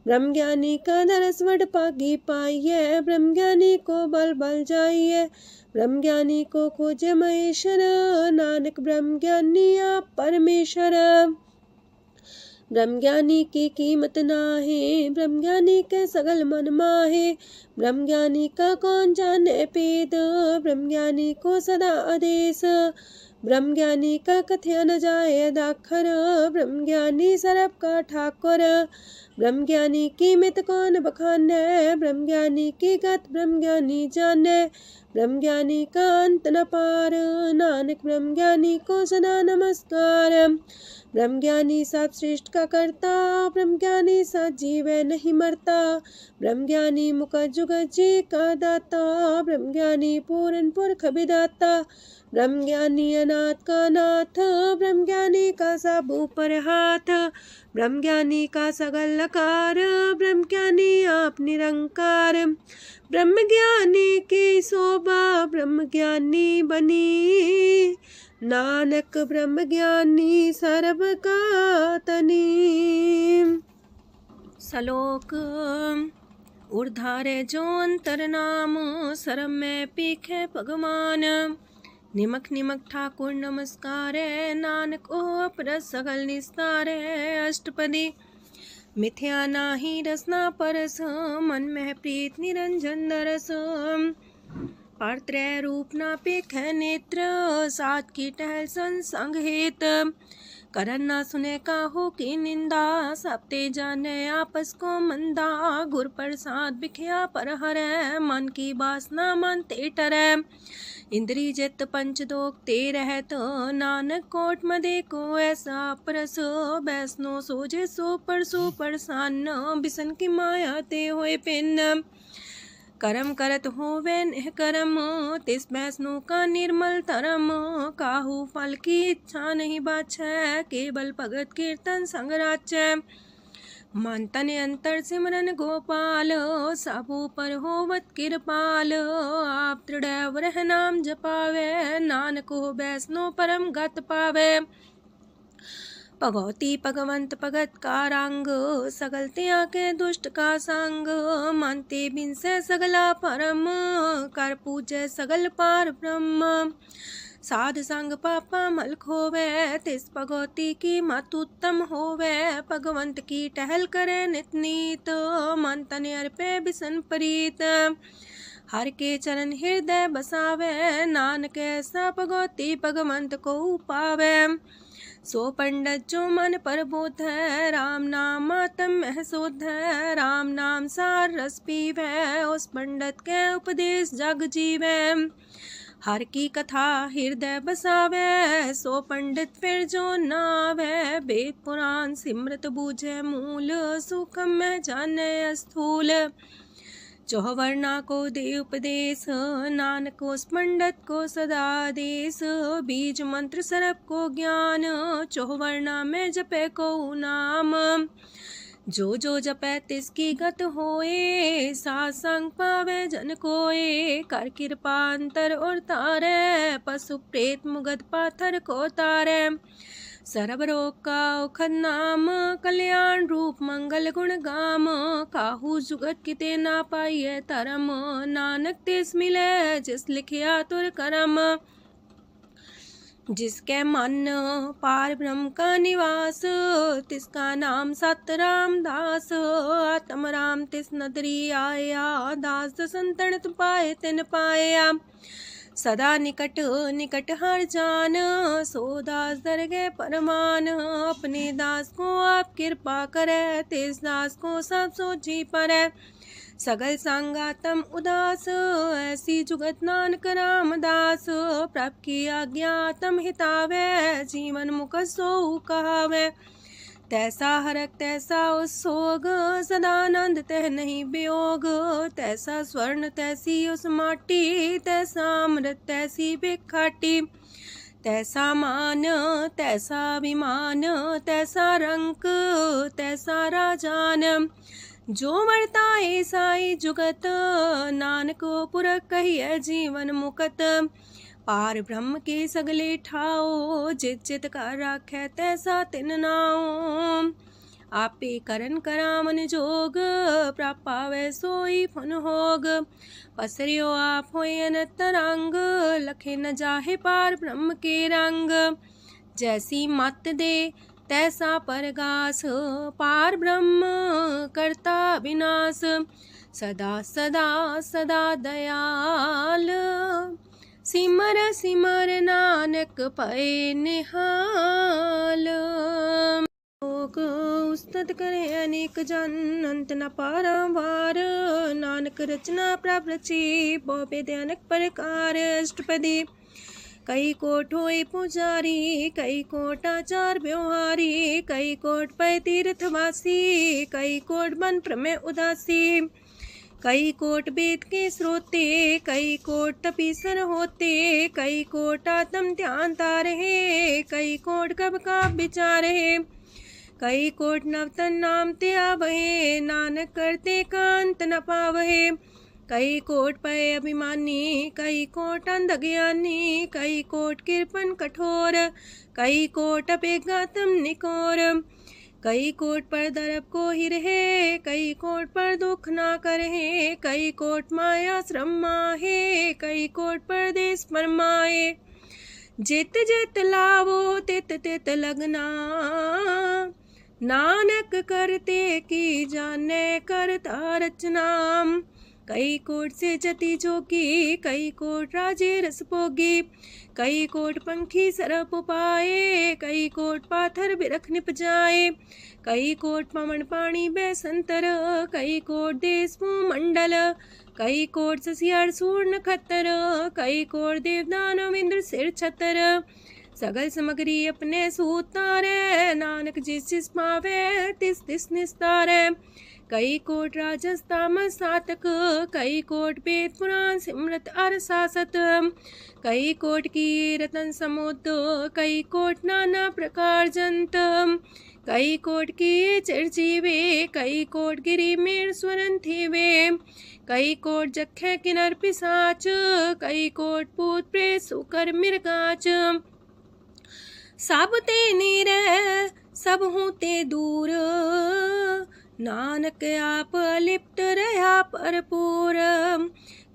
ब्रह्म ज्ञानी का दरस वड पागी पाइये, ब्रह्म ज्ञानी को बल बल जाइए। ब्रह्म ज्ञानी को खोजे महेश्वर, नानक ब्रह्म ज्ञानी आप परमेश्वर। ब्रह्म ज्ञानी की कीमत नाहे, ब्रह्म ज्ञानी के सगल मन माहे। ब्रह्म ज्ञानी का कौन जाने पेद, ब्रह्म ज्ञानी को सदा आदेश। ब्रह्म ज्ञानी का कथ्य न जाए दाखर, ब्रह्म ज्ञानी सरब का ठाकुर। ब्रह्म ज्ञानी की मित कौन बखाने, ब्रह्म ज्ञानी की गत ब्रह्म ज्ञानी जाने। ब्रह्म ज्ञानी का अंत न पार, नानक ब्रह्म ज्ञानी को सदा नमस्कार। ब्रह्म ज्ञानी सब सृष्ट का करता, ब्रह्म ज्ञानी सजीव नहीं मरता। ब्रह्म ज्ञानी मुख जुग जी का दाता, ब्रह्म ज्ञानी पूरन पुरख विदाता। ब्रह्म ज्ञानी अनाथ का नाथ, ब्रह्म ज्ञानी का सब ऊपर हाथ। ब्रह्म ज्ञानी का सगल लकार, ब्रह्म ज्ञानी आप निरंकार। ब्रह्म ज्ञानी की शोभा, ब्रह्म ज्ञानी बनी। नानक ब्रह्म ज्ञानी सर्व का तनी। श्लोक ऊर्धारे जो अंतर नाम, सरम में पीखे भगवान। निमक निमक ठाकुर नमस्कारे, नानक ओ अपर सगल निस्तारे। अष्टपदी मिथ्या नाही रसना परस, मन में प्रीत निरंजन दरस। पात्रय रूप ना पेख नेत्र, सात की टहल संसंग हेत। करन ना सुने काहू की निंदा, सब ते जाने आपस को मंदा। गुर प्रसाद बिखया पर हरै, मन की बासना मन ते टरै। इंद्री जित पंच दोग ते रहत, नानक कोट मदे को ऐसा परस। बैसनो सोजे सो परसान, बिसन की माया ते होए पिन। करम करत होवे नेह करम, तिस बैसनो का निर्मल तरम। काहू फल की इच्छा नहीं बाछै, केवल भगत कीर्तन संग राचै। मन तन अंतर सिमरन गोपाल, सब ऊपर होवत कृपाल। आप दृढ़ रह नाम जपावे, नानक हो बैसनो परम गत पावे। भगवती भगवंत भगत का रंग, सगल त्याग के दुष्ट का संग। मानते बिन से सगला परम, कर पूजे सगल पार ब्रह्म। साध संग पापा मल खोवे, तिस भगवती की मत उत्तम होवे। भगवंत की टहल करे नित नीत, मन तन अर्पे बिसन प्रीत। हर के चरण हृदय बसावे, नानक ऐसा भगवती भगवंत को पावे। सो पंडित जो मन पर बोध है, राम नाम आत्म में शोध है। राम नाम सार रस पीवे, उस पंडित के उपदेश जग जीवे। हर की कथा हृदय बसावे, सो पंडित फिर जो नावे। वेद पुराण सिमरत बूझे मूल, सूक्ष्म में जाने स्थूल। चौवर्णा को दे उपदेश, नानक उस पंडित को सदा देश। बीज मंत्र सरप को ज्ञान, चौवर्णा में जपे को नाम। जो जो जपे तिसकी गत होए, सासंग पावे जन कोए। कर कृपा अंतर और तारे, पशु प्रेत मुगद पाथर को तारे। सर्व रोग का औखद नाम, कल्याण रूप मंगल गुण गाम। काहू जुगत किते ना पाइये तरम, नानक तिस मिले जिस लिखिया तुर करम। जिसके मन पार ब्रह्म का निवास, तिसका नाम सत रामदास। आत्म राम तिस नदरी आया, दास संतन पाए तिन पाया। सदा निकट निकट हर जान, सो दास दरगे परमान। अपने दास को आप कृपा करे, तिस दास को सब सोची परै। सगल संगातम उदास, ऐसी जुगत नानक रामदास। प्रभ की आज्ञा तम हितावे, जीवन मुख सो कहावे। तैसा हरक तैसा उत्सोग, सदानंद तह नहीं वियोग। तैसा स्वर्ण तैसी उस माटी, तैसा अमृत तैसी भिखाटी। तैसा मान तैसा अभिमान, तैसा रंक तैसा राजान। जो वर्ताए साई जुगत, नानक पुरख कहिए जीवन मुकत। पार ब्रह्म के सगले ठाओ, जित जित कर राखै तैसा तिन नाओ। आपे करन करामन जोग, प्रापावे सोई फन होग। पसरियो आप होय अनंत रंग, लखे न जाहे पार ब्रह्म के रंग। जैसी मत दे तैसा परगास, पार ब्रह्म करता विनाश। सदा सदा सदा दयाल, सिमर सिमर नानक पए निहाल। लोक उस्तत करे अनेक जन, अंत न पारावार। नानक रचना प्रभ रची, बहु अनेक प्रकार। अष्टपदी कई कोट होए पुजारी, कई कोट आचार व्यवहारी। कई कोट पै तीर्थवासी, कई कोट बन प्रमेय उदासी। कई कोट वेद के स्रोते, कई कोट तपीसर होते। कई कोट आत्म ध्यान तारहे, कई कोट कब का विचार है। कई कोट नवतन नाम ते आवहे, नानक करते कांत न पावहे। कई कोट पय अभिमानी, कई कोट अंधज्ञानी। कई कोट कृपन कठोर, कई कोट अपेगातम निकोर। कई कोट पर दरब को ही रहे, कई कोट पर दुख ना करहे। कई कोट माया श्रम माहे, कई कोट परदेश फरमाए। जित जित लावो तित तित लगना, नानक करते की जाने करता रचना। कई कोट से जति जोगी, कई कोट राजे रस भोगी। कई कोट पंखी सरप पाए, कई कोट पाथर बिरख निप जाए। कई कोट पवन पानी बैसंतर, कई कोट देश मंडल। कई कोट ससियार सूर नखत्तर, कई कोट देवदानव इंद्र सिर छतर। सगल सामग्री अपने सूतारे, नानक जिस जिस पावे तिस तिस निस्तारे। कई कोट राजस तामस सातक, कई कोट वेद पुराण सिमरत अर सासत। कई कोट की रतन समुद्र, कई कोट नाना प्रकार जंत। कई कोट की चिरजीवे, कई कोट गिरी मेर स्वरन थीवे। कई कोट जखे किनर पिसाच, कई कोट पूत प्रेत सुकर मिर्गाच। सब ते नीरे सब हूँ ते दूर, नानक आप अलिप्त रहा भरपूर।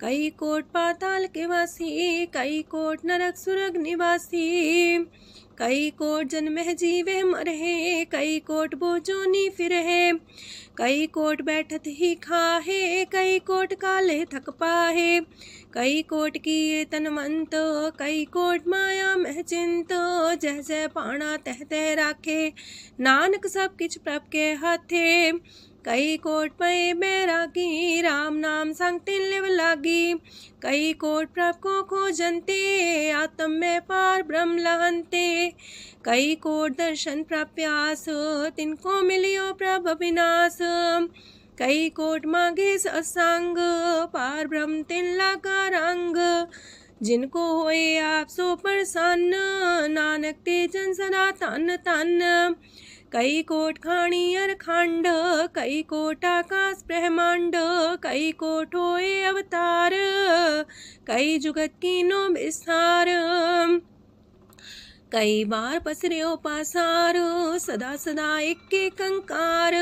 कई कोट पाताल के वासी, कई कोट नरक सुरग निवासी। कई कोट जन्म जीवे मरहे, कई कोट बोझोनी फिरहे। कई कोट बैठत ही खाहे, कई कोट काले थक पाहे। कई कोट किए तनवंत, कई कोट माया मह चिंत। जह जह पाणा तह तह राखे, नानक सब किछ प्रभ के हाथे। कई कोट पए बैरागी, राम नाम संग तिन लिव लागी। कई कोट प्रभ को खोजंते, आत्म में पार ब्रह्म लहंते। कई कोट दर्शन प्रप्यास, तिनको मिलियो प्रभ विनाश। कई कोट मांगे सत्संग, पार ब्रह्म तिन लागा रंग। जिनको होए आप सो प्रसन्न, नानक ते जन सदा तन तन। कई कोट खाणी अर खंड, कई कोट आकाश ब्रह्मांड। कई कोट होए अवतार, कई जुगत कीनो विस्तार। कई बार पसरियो पासार, सदा सदा एक कंकार।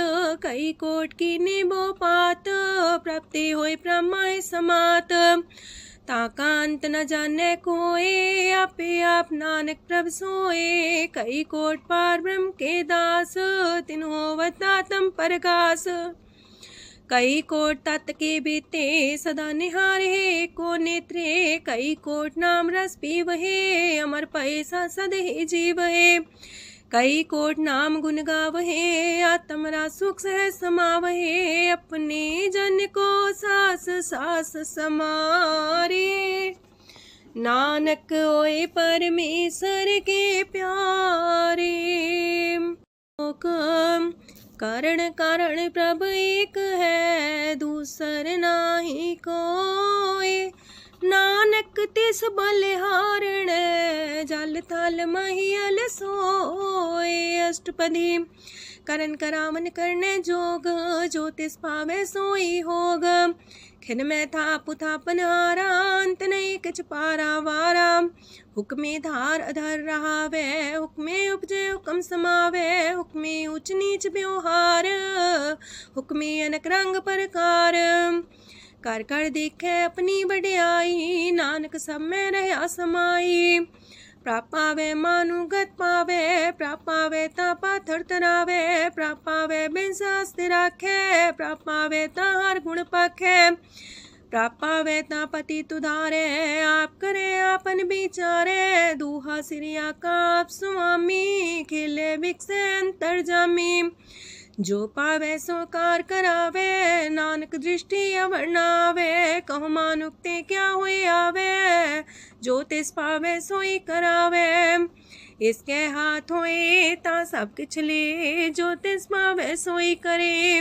कई कोट की निबो पात, प्राप्ति होए प्रमाय समात। ताकांत न जाने कोए, आपे आप नानक प्रभ सोए। कई कोट पार ब्रह्म के दास तिन्हो अवतातम परगास। कई कोट तत् के बीते सदा निहारे को नेत्रे। कई कोट नाम रस पीवहे अमर पैसा सदे जीवहे। कई कोट नाम गुण गावहे आत्मरा सुख सह समावहे। अपने जन को सास सास समारे। नानक ओए परमेश्वर के प्यारे। कारण कारण प्रभ एक है दूसर नाही कोय। नानक तिस बलिहारण जल थल महियल सोए। अष्टपदी करन करावन करने जोग जो तिस पावे सोई होग। खिन में था पुथापन हारा अंत नहीं किच पारा वारा। हुक्मे धार अधर रहावे हुक्मे उपजे हुक्म समावे। हुक्मे ऊंच नीच व्यवहार हुक्मे अनक रंग प्रकार। कर कर देखे अपनी बड़ियाई नानक सब में रहा समाई। प्रापावे मानुगत पावे प्रापावे ता पाथर तरावे। प्रापावे बिन शास्त्र राखे प्रापावे ता हर गुण पाखे। प्रापावे ता पति तुधारे आप करे आपन विचारे। दूहा सिरिया का आप स्वामी खिले बिकसे अंतर जामी। जो पावे सो कार करावे नानक दृष्टि अवर्णावे। कहो मानुक्ते क्या हुए आवे जो तिस पावे सोई करावे। इसके हाथ होए ता सब किछ ले जो तिस पावे सोई करे।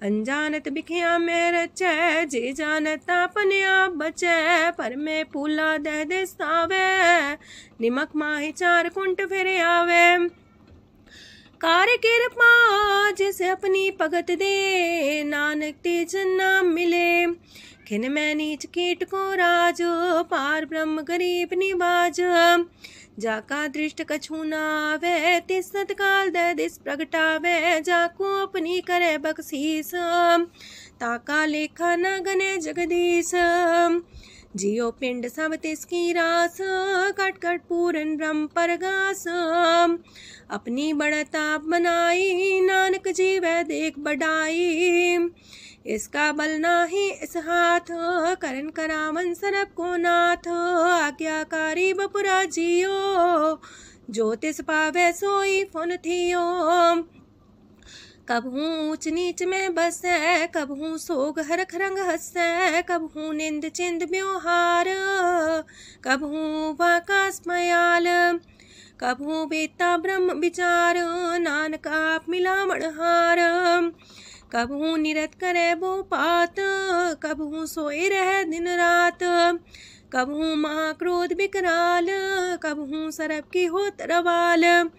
अनजानत बिखिया में रचे जे जानत अपने आप बचे। पर में पूला दह दिस्तावे निमक माही चार कुंट फिर आवे। कार कृपा जिसे अपनी भगत दे नानक तेज नाम मिले। खिन में नीच कीट को राज पार ब्रह्म गरीब निवाज। जाका दृष्ट कछु न आवे तिस सतकाल दे दिस प्रगटावे। जाको अपनी करे बख्शीस ताका लेखा न गने जगदीश। जियो पिंड सब तिसकी रास कट कट पूरन ब्रह्म परगास। अपनी बढ़ता बनाई नानक जीवै देख बढ़ाई। इसका बल नाही इस हाथ करन करावन सरब को नाथ। आज्ञाकारी बपुरा जियो जो तिस पावे सोई फुन थियो। कबहू ऊंच नीच में बसे कबहू सोग हरख रंग हंसे। कबहू निंद चिंद व्यवहार कबहू वाकास मयाल। कबहू बेता ब्रह्म विचार नानक आप मिलावण हार। कबहू निरत करे वो पात कबहू सोए रह दिन रात। कबहू महाक्रोध विकराल कबहू सरब की हो तरवाल।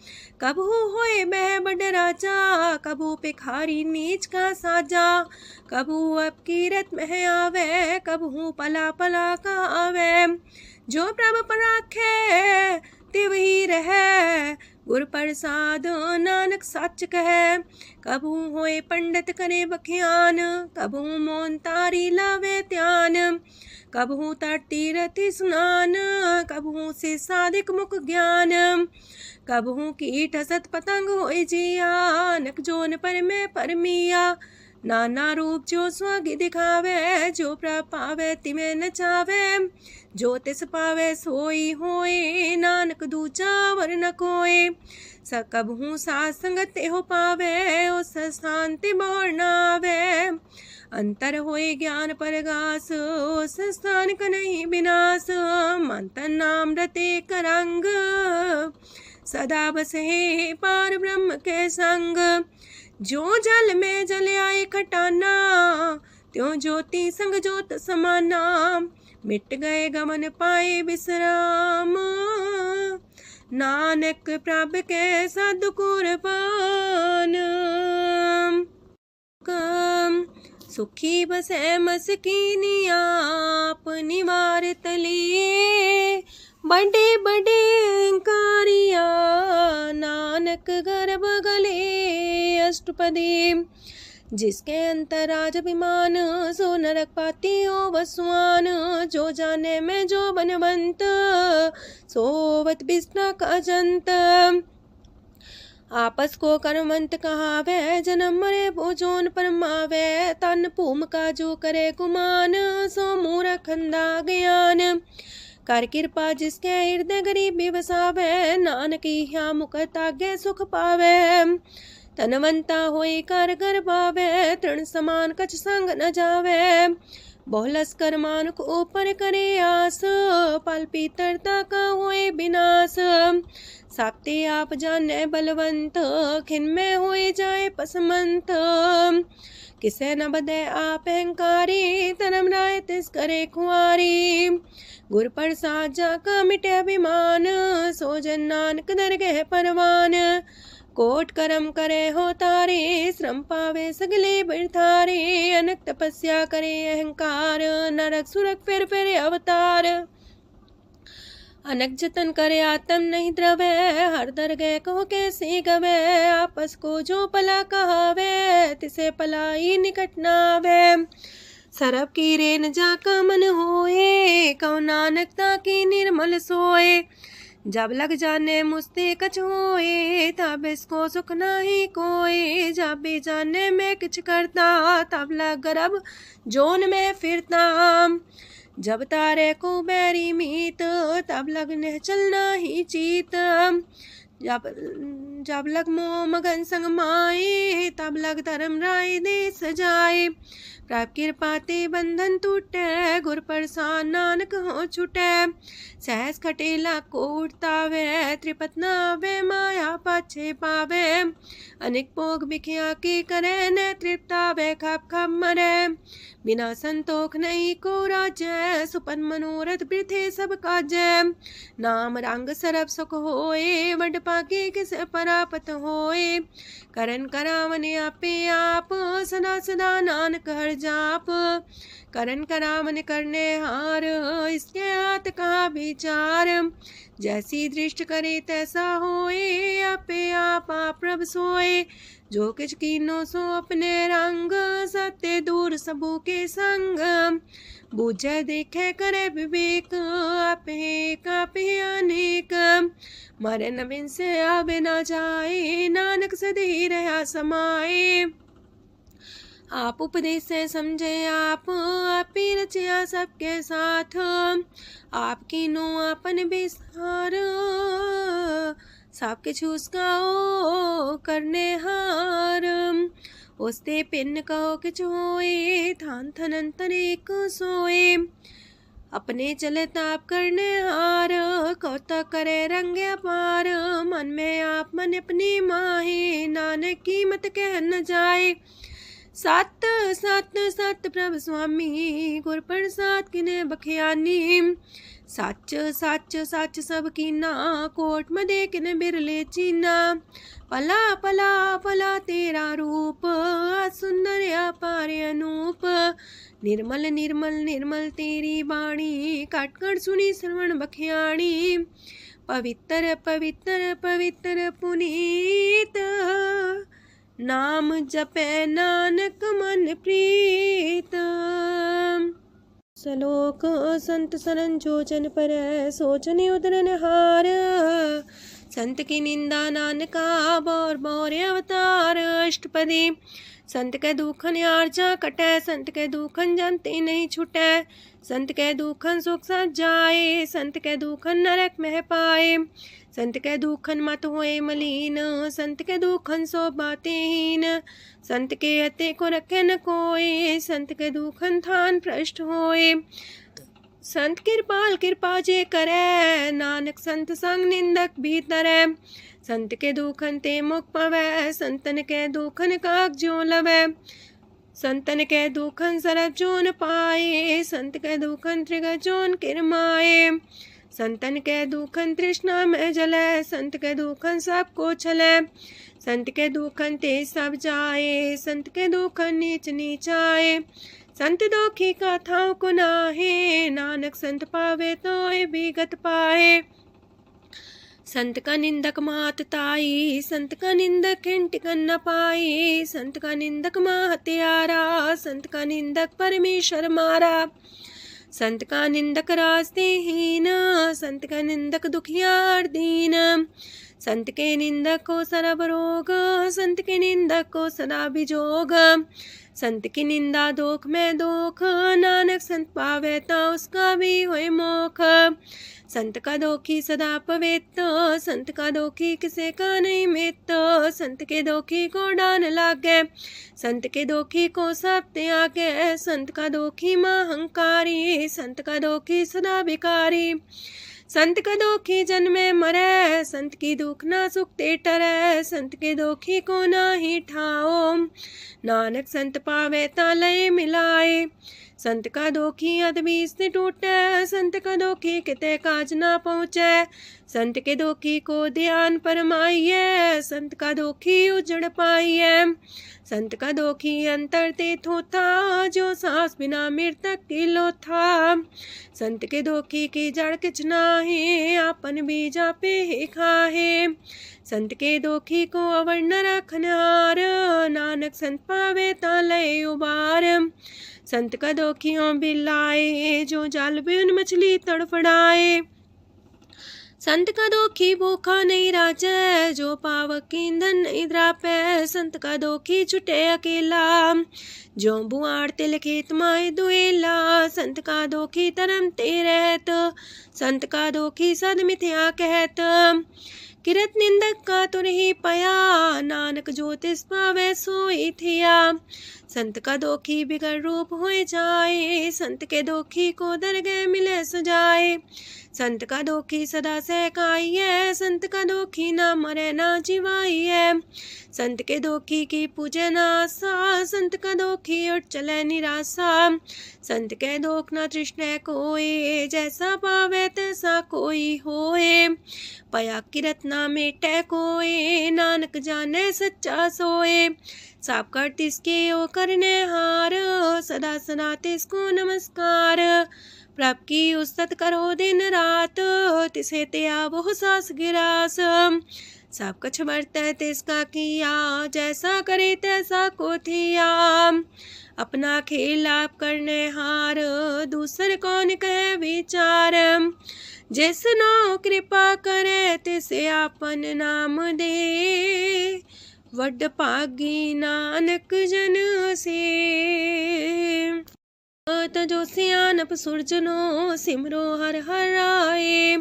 कबहू होए बह बड़ राजा कबहू भिखारी नीच का साजा। कबहू अब कीरत में आवे कबहू पला पला का आवे। जो प्रभ पर राखे तिव ही रहे गुर प्रसाद नानक सच कहे। कबहू होए पंडित करे बख्यान कबहू मोन तारी लावे ध्यान। कबहू तीरथि स्नान कबहू से साधिक मुख ज्ञान। कबहू कीट हसत पतंग होए जिया नक जोन पर में परमिया। नाना रूप जो स्वागी दिखावे जो प्रभ पावे तिमें नचावे। जो तिस पावे सोई होए नानक दूजा वर न कोय। सकबहू साथ संगत हो पावे उस शांति मोर नावे। अंतर होए ज्ञान परगास उस स्थान का नहीं विनाश। मंतन नाम रते करंग सदा बस है पार ब्रह्म के संग। जो जल में जल आए खटाना त्यों ज्योति संग ज्योत समाना। मिट गए गमन पाए विश्राम नानक प्रभ के सद्कुर्बान। सुखी बसे मस्कीनी आप निवार तलिए। बड़े बड़े कारिया नानक गर्भ गले। अष्टपदी जिसके अंतराज अभिमान, सो नरक पाती हो बसवान। जो जाने में जो बनवंत, सोवत बिस्ना का जंत। आपस को कर्मवंत कहावे, जन्म मरे भोजोन परमावे। तन भूम का जो करे गुमान, सो मूर्ख अंधा ज्ञान। कर कृपा जिसके हृदय गरीबी बसावे, नानकी ह्या मुख तागे सुख पावे। तनवंता होई कर घर पावे, तृण समान कछ संग न जावे। बहुलस कर मानुक ऊपर करे आस, पल पीतरता का होए विनाश। साप्ते आप जाने बलवंत, खिन में होए जाए पसमंत। किसे न बदे आप अहंकारी, धर्म राय तिस करे खुआरी। गुर प्रसाद जाका मिटे अभिमान, सो जन नानक दरगह परवान। कोट करम करे हो तारे, श्रम पावे सगले बिरथारे। अनक तपस्या करे अहंकार, नरक सुरक फिर अवतार। अनक जतन करे आत्म नहीं द्रवे, हर दरगह को कैसे गवे। आपस को जो पला कहावे, तिसे पलाई निकट नावे। सरब की रेन जाका मन होए, कौ नानकता की निर्मल सोए। जब लग जाने मुस्ते कछ होए, तब इसको सुख नाही कोई। जब भी जाने में किछ करता, तब लग गर्भ जोन में फिरता। जब तारे को बैरी मीत, तब लगने चलना ही चीत। जब लग मोह मगन संग माए, तब लग धर्म राय दे सजाए। प्रभ कृपा ते बंधन टूटे, गुर प्रसाद नानक हो छूटे। सहस खटेला को उठतावे, त्रिपत नावे माया पाछे पावे। अनेक भोग बिखिया की करे, न तृप्तावे खप खप मरे। बिना संतोख नहीं को राजय, सुपन मनोरथ बिरथे सब काजय। नाम रंग सरब सुख होए, वड पाके किस परापत होए। करन करावन आपे आप, सदा सदा नानक हर जाप। करन करावन करने हार, इसके हाथ का विचार। जैसी दृष्ट करे तैसा होए, आपे आप प्रभ सोए। जो किछ कीनो सो अपने रंग, सत्य दूर सबू के संग। बूझे देखे करे विवेक, आपे अनेक। मरे न बिन से आवे ना जाए, नानक सदी रहा समाए। आप उपदेश से समझे आप ही रचिया सबके साथ। आपकी नो आपन बिसार, सब किछ उसका ओ करने हार। उसते पिन कहो किछ होए, थान थन एक सोए। अपने चले ताप करने हार, कौतक करे रंग अपार। मन में आप मन अपनी माहे, नानक की मत कह न जाए। सत सत सत प्रभ स्वामी, गुर प्रसाद किने बखियानी। सच सच सच सब कीना, कोट मदे किने बिरले चीना। पला पला पला तेरा रूप, सुंदर अपार अनूप। निर्मल निर्मल निर्मल तेरी बाणी, काट कर सुनी श्रवण बखियाणी। पवित्र पवित्र पवित्र पुनीत, नाम जपे नानक मन प्रीत। सलोक संत सरन जोचन पर, सोचन उदरन हार। संत की निंदा नानका, बौर बौर अवतार। अष्टपदी संत के दुखन आर्जा कटै, संत के दुखन जानते नहीं छुटै। संत के दुखन सुख सज जाए, संत के दुखन नरक मह पाए। संत के दुखन मत होए मलीन, संत के दुखन सो बातें हीन। संत के हते को रखे न कोई, संत के दुखन थान भ्रष्ट होए। संत कृपाल कृपा जे करे, नानक संत संग निंदक भीतरै। संत के दुखन ते मुख पवै, संतन के दुखन काग जो लवै। संतन के दुखन सरब जोन पाए, संत के दुखन त्रिगत जोन किरमाए। संतन के दुखन तृष्णा में जले, संत के दुखन सबको छले। संत के दुखन ते सब जाए, संत के दुखन नीच नीचाए। संत दोखी का थाव को नाहे, नानक संत पावे तो भी गत पाए। संत का निंदक मात ताई, संत का निंदक खिंट कर न पाई। संत का निंदक माँ हत्यारा, संत का निंदक परमेश्वर मारा। संत का निंदक रास्ते हीन, संत का निंदक दुखियार दीन। संत के निंदक को सरब रोग, संत के निंदक को सदा बिजोग। संत की निंदा दोख में दोख, नानक संत पावे ता उसका भी होए मोख। संत का दोखी सदा पवित्र, संत का दोखी किसे का नहीं मित्र। संत के दोखी को डान लागे, संत के दोखी को सब त्यागे। संत का दोखी महंकारी, संत का दोखी सदा भिकारी। संत का दोखी जन्मे मरे, संत की दुख ना सुख ते टरे। संत के दोखी को ना ही ठाओ, नानक संत पावे ता लय मिलाए। संत का दोखी अदबी से टूटे, संत का दोखी किते काज ना पहुँचे। संत के दोखी को ध्यान परमाइए, संत का दोखी उजड़ पाइए। संत का दोखी अंतर ते थोथा, जो सांस बिना मृतक की लोथा। संत के दोखी की जड़ किछ नाहे, आपन बीजा पे ही खाहे। संत के दोखी को अवर न रखनहार, नानक संत पावे ता लय उबार। संत का दोखियों बिलाए, जो जाल बिन मछली तड़फड़ाए। संत का दोखी भूखा नहीं राजे, जो पावक ईंधन नहीं द्रापे। संत का दोखी छुटे अकेला, जो बुआड़ तिल खेत माए दुएला। संत का दोखी तरम ते रहत, संत का दोखी सद मिथ्या कहत। किरत निंदक का तुर ही पया, नानक जो तिस पावे सोई थिया। संत का दोखी बिगड़ रूप होए जाए, संत के दोखी को दरगह मिले सजाए। संत का दोखी सदा सहकाइए, संत का दोखी ना मरे ना जिवाइए। संत के दोखी की पूजे ना आशा, संत का दोखी उठ चले निराशा। संत के दोख ना तृष्णा कोई, जैसा पावे तैसा कोई होए। पया किरत ना मेटे कोई, नानक जाने सच्चा सोए। साप कर तिसके ओ करने हार, सदा सदा तिसको नमस्कार। प्रभ की उस्तत करो दिन रात, तिसे त्या वो सास गिरास। सब कछ बरतै तिसका किया, जैसा करे तैसा को थिया। अपना खेल आप करने हार, दूसर कौन कहे विचार। जिसनो कृपा करे तिसे आपन नाम दे, वड पागी नानक जन से। तजो सियानप सुरजनो, सिमरो हर हर आए।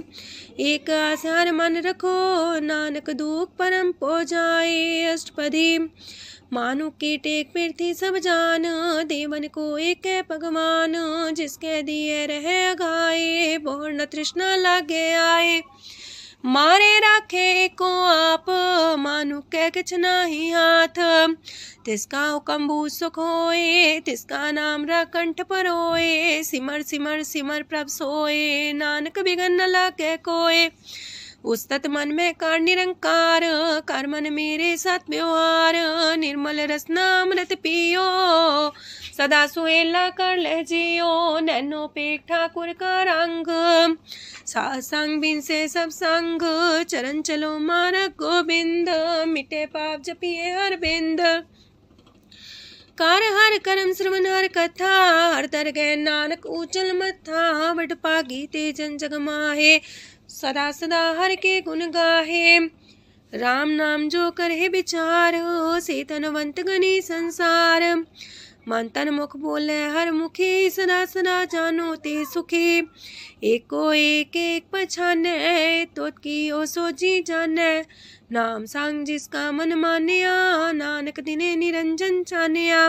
एक आस हर मन रखो, नानक दुख परम पो जाए। अष्टपदी मानु के टेक पृथ्वी सब जान, देवन को एक है भगवान। जिसके दिए रहे अघाए, बोर न तृष्णा लागे आए। मारे राखे को आप, मानु के किछ नाही हाथ। तिसका हुक्म सुख होए, तिसका नाम रकंठ पर होए। सिमर सिमर सिमर प्रभ सोए, नानक बिघन न लागे कोय। उस्तत मन में कर निरंकार, कर मन मेरे साथ व्यवहार। निर्मल रसना अमृत पियो, सदा सुहेला कर ले जियो। नैनो पेट ठाकुर का रंग, सासंग बिन से सब संग। चरण चलो मारक गोविंद, मिटे पाप जपिए हर बिंद। कार हर करम श्रवण हर कथा, हर दरगह नानक ऊचल मथा। वड पागी ते जन जग माहे, सदा सदा हर के गुण गाहे। राम नाम जो करे विचार, से तनवंत गनी संसार। मन तन मुख बोले हर मुखी, सदा सदा जानो ते सुखी। एको एक एक पछाने, तोत की ओ सोची जाने। नाम सांग जिसका मन मानिया, नानक दिने निरंजन चानिया।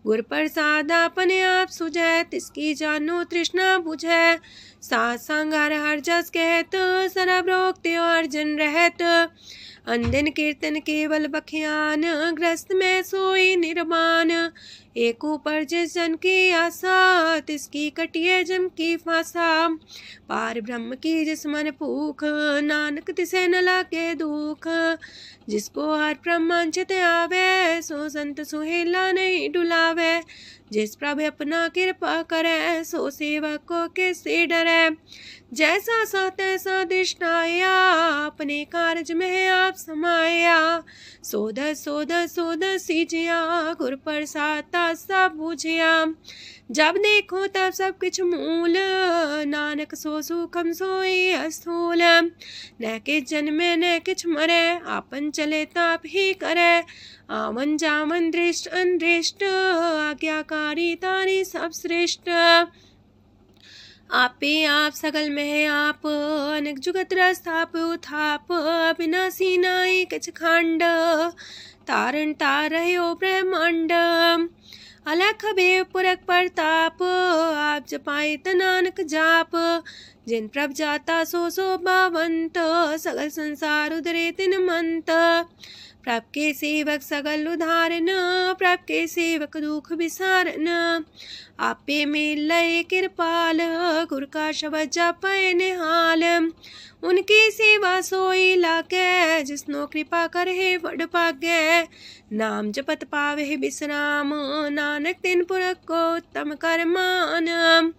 गुर प्रसाद अपने आप सुझै, तिसकी जानो तृष्णा बुझै। सात संग हर हर जस कहत, सरब रोग त्यो अर्जन रहत। अंदिन कीर्तन केवल बख्यान, ग्रस्त में सोई निर्माण। एक ऊपर जिस जन की आशा, तिसकी कटिए जम की फांसा। पार ब्रह्म की जिस मन भूख, नानक तिसे न लागे दुख। जिसको हर प्रमांचित आवे, सो संत सुहेला नहीं डुलावे। जिस प्रभु अपना कृपा करे, सो सेवक को किससे डरे। जैसा सा तैसा दृष्टाया अपने कारज में आप समाया। सोध सोध सोध सीजिया गुर प्रसादा सब बूझिया। जब देखो तब सब किछ मूल नानक सो सुखम सोई अस्थूल। न किछ जन्मे न किछ मरे आपन चले ताप ही करे। आवन जावन दृष्ट अनदृष्ट आज्ञाकारी तारी सब श्रेष्ठ। आपे आप सकल में आप अनेक जुगत रस्थाप उथाप अविनाशी नाई किछ खंड। तारण तार रह्यो ब्रह्मांड अलख भेव पुरख प्रताप। आप जपाए नानक जाप जिन प्रभ जाता सो बावंत। सगल संसार उधरे तिन मंत। प्रभ के सेवक सगल उधारन प्रभ के सेवक दुख विसारन। आपे में लय कृपाल गुर का शब्द जपै निहाल। उनकी सेवा सोई लागे जिसनो कृपा करे वड पागे। नाम जपत पावे विश्राम नानक तिन पुरख को उत्तम कर मान।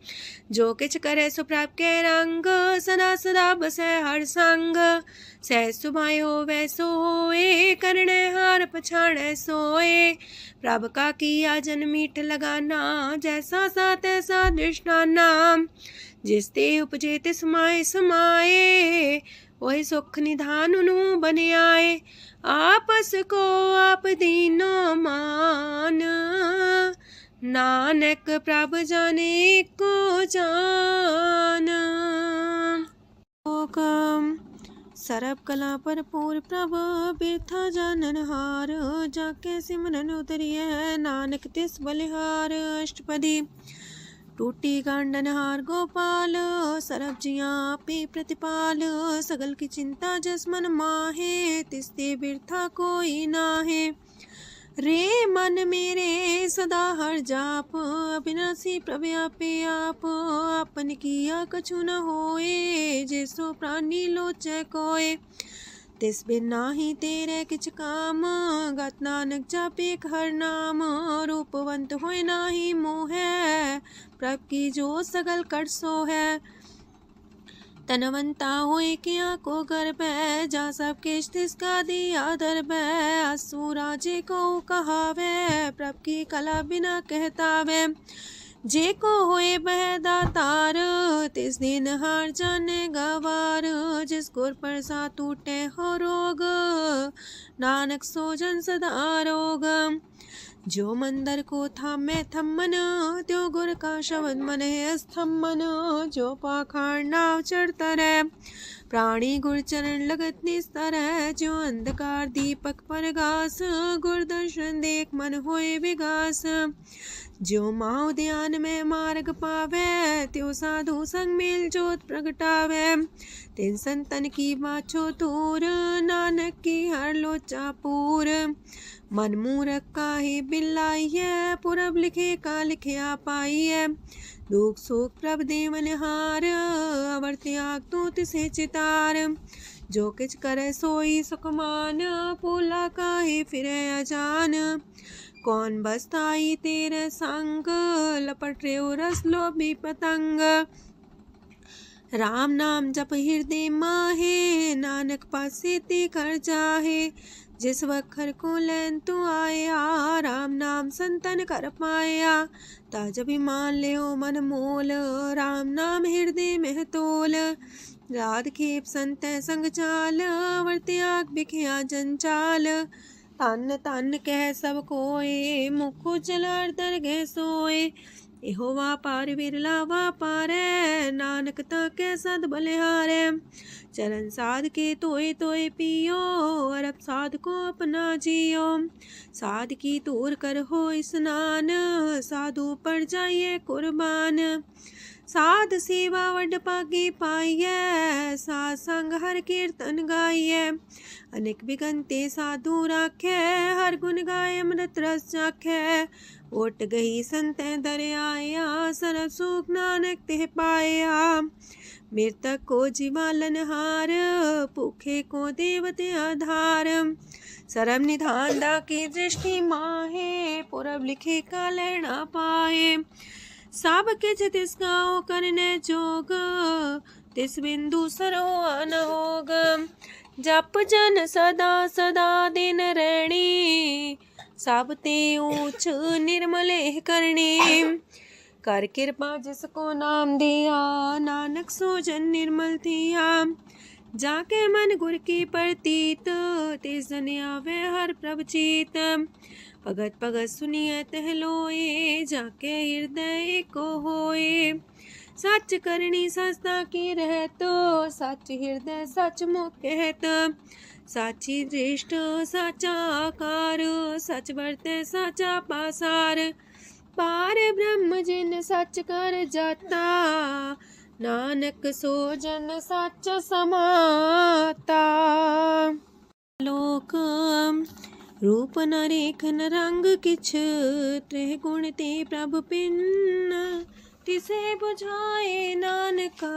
जो किछ करे सो प्रभ के रंग सदा सदा बसै हर संग। सह सुभाए होवै सो होए करणे हार पछाड़ै सोए। प्रभ का किया जन मीठ लगाना जैसा सा तैसा दृष्टाना। जिस ते उपजे तिस माए समाए वही सुख निधान उनु बन आए। आपस को आप दीनो मान नानक प्रभ जाने को जान। सरब कला भरपूर प्रभ बिरथा जानन हार। जाके सिमरन उतरिय नानक तिस बलिहार। अष्टपदी टूटी गांडन हार गोपाल सरब जिया पे प्रतिपाल। सगल की चिंता जस मन माहे तिसते बिरथा कोई नाहे। रे मन मेरे सदा हर जाप अविनाशी प्रभ आपे आप। आपन किया कछु न होए जैसो प्राणी लोचै कोय। तिस बिन नाही तेरे किछ काम गत नानक जापे हर नाम। रूपवंत होय नाही मोह प्रभ की जो सगल कर सो है। तनवंता होए किया को गर्भ जा सब किश तिसका दिया दर्भ। असुराजे को कहावे प्रभ की कला बिना कहतावे। जे को होए बह दातार तिस दिन हार जाने गवार। जिस गुर प्रसाद टूटे हो रोग नानक सो जन सदा रोग। जो मंदर को थामे थम्मन त्यो गुर का शब्द मन है स्तम्भन। जो पाखाड़ नाव चढ़ता रहे प्राणी गुर चरण लगत निस्तर है। जो अंधकार दीपक पर घास गुर दर्शन देख मन होए विगास। जो माओ ध्यान में मार्ग पावे त्यो साधु संग मेल जोत प्रगटावे। तिन संतन की बाछो तूर नानक की हर लोचा पूर। मन मूरख काहे बिलाइए पुरब लिखे का लिखिया पाइए। दुख सुख प्रभ देवन हार अवर त्याग तू तिसे चितार। जो किछ करे सोई सुखमान पोला काहे फिरे अजान। कौन बसताई तेरे संग लपट रे रस लोभी पतंग। राम नाम जप हृदय माहे नानक पासे ते कर जाहे। जिस वखर को लैन तू आया राम नाम संतन कर पाया। ताज अभिमान ले मन मोल राम नाम हृदय में तोल। राध खेप संत संग चाल वर त्याग बिखिया जंचाल। तन तन कह सब कोय मुख जलार दर गह सोए। एहो वापार विरला वापारै नानक ताके सद बलिहारै। चरण साध के तोय तोय पियो अरब साध को अपना जियो। साध की तूर कर हो स्नान साधु पर जाइए कुर्बान। साध सेवा वड पागे पाइए साध संग हर कीर्तन गाइए। अनेक बिगंते साधु राखे हर गुण गाय अमृत रस चाखे। ओट गई संत दर आया सरब सुख नानक ते पाया। मृतक को जीवालन हार भूखे को देवते आधार। सरब निधान दा की दृष्टि माहे पुरब लिखे का लेना पाए। सब किछ तिसका करने जोग तिस बिंदु सरो अनहोग। जप जन सदा सदा दिन रैणी, सब ते ऊंच निर्मले करणी। कर कृपा जिसको नाम दिया, नानक सो जन निर्मल थिया। जाके मन गुर की प्रतीत, तिस जन आवे हर प्रभ चीत। भगत भगत सुनिए तह लोए, जाके हृदय को होए। सच करनी सस्ता की रहत, सच हृदय सच मुख कहत। साची दृष्ट साचा आकार, सच बरते साचा पासार। पार ब्रह्म जिन सच कर जाता, नानक सो जन सच समाता। लोक रूप न रेख न रंग किछ, त्रिह गुण ते प्रभ पिन। तिसे बुझाए नानका,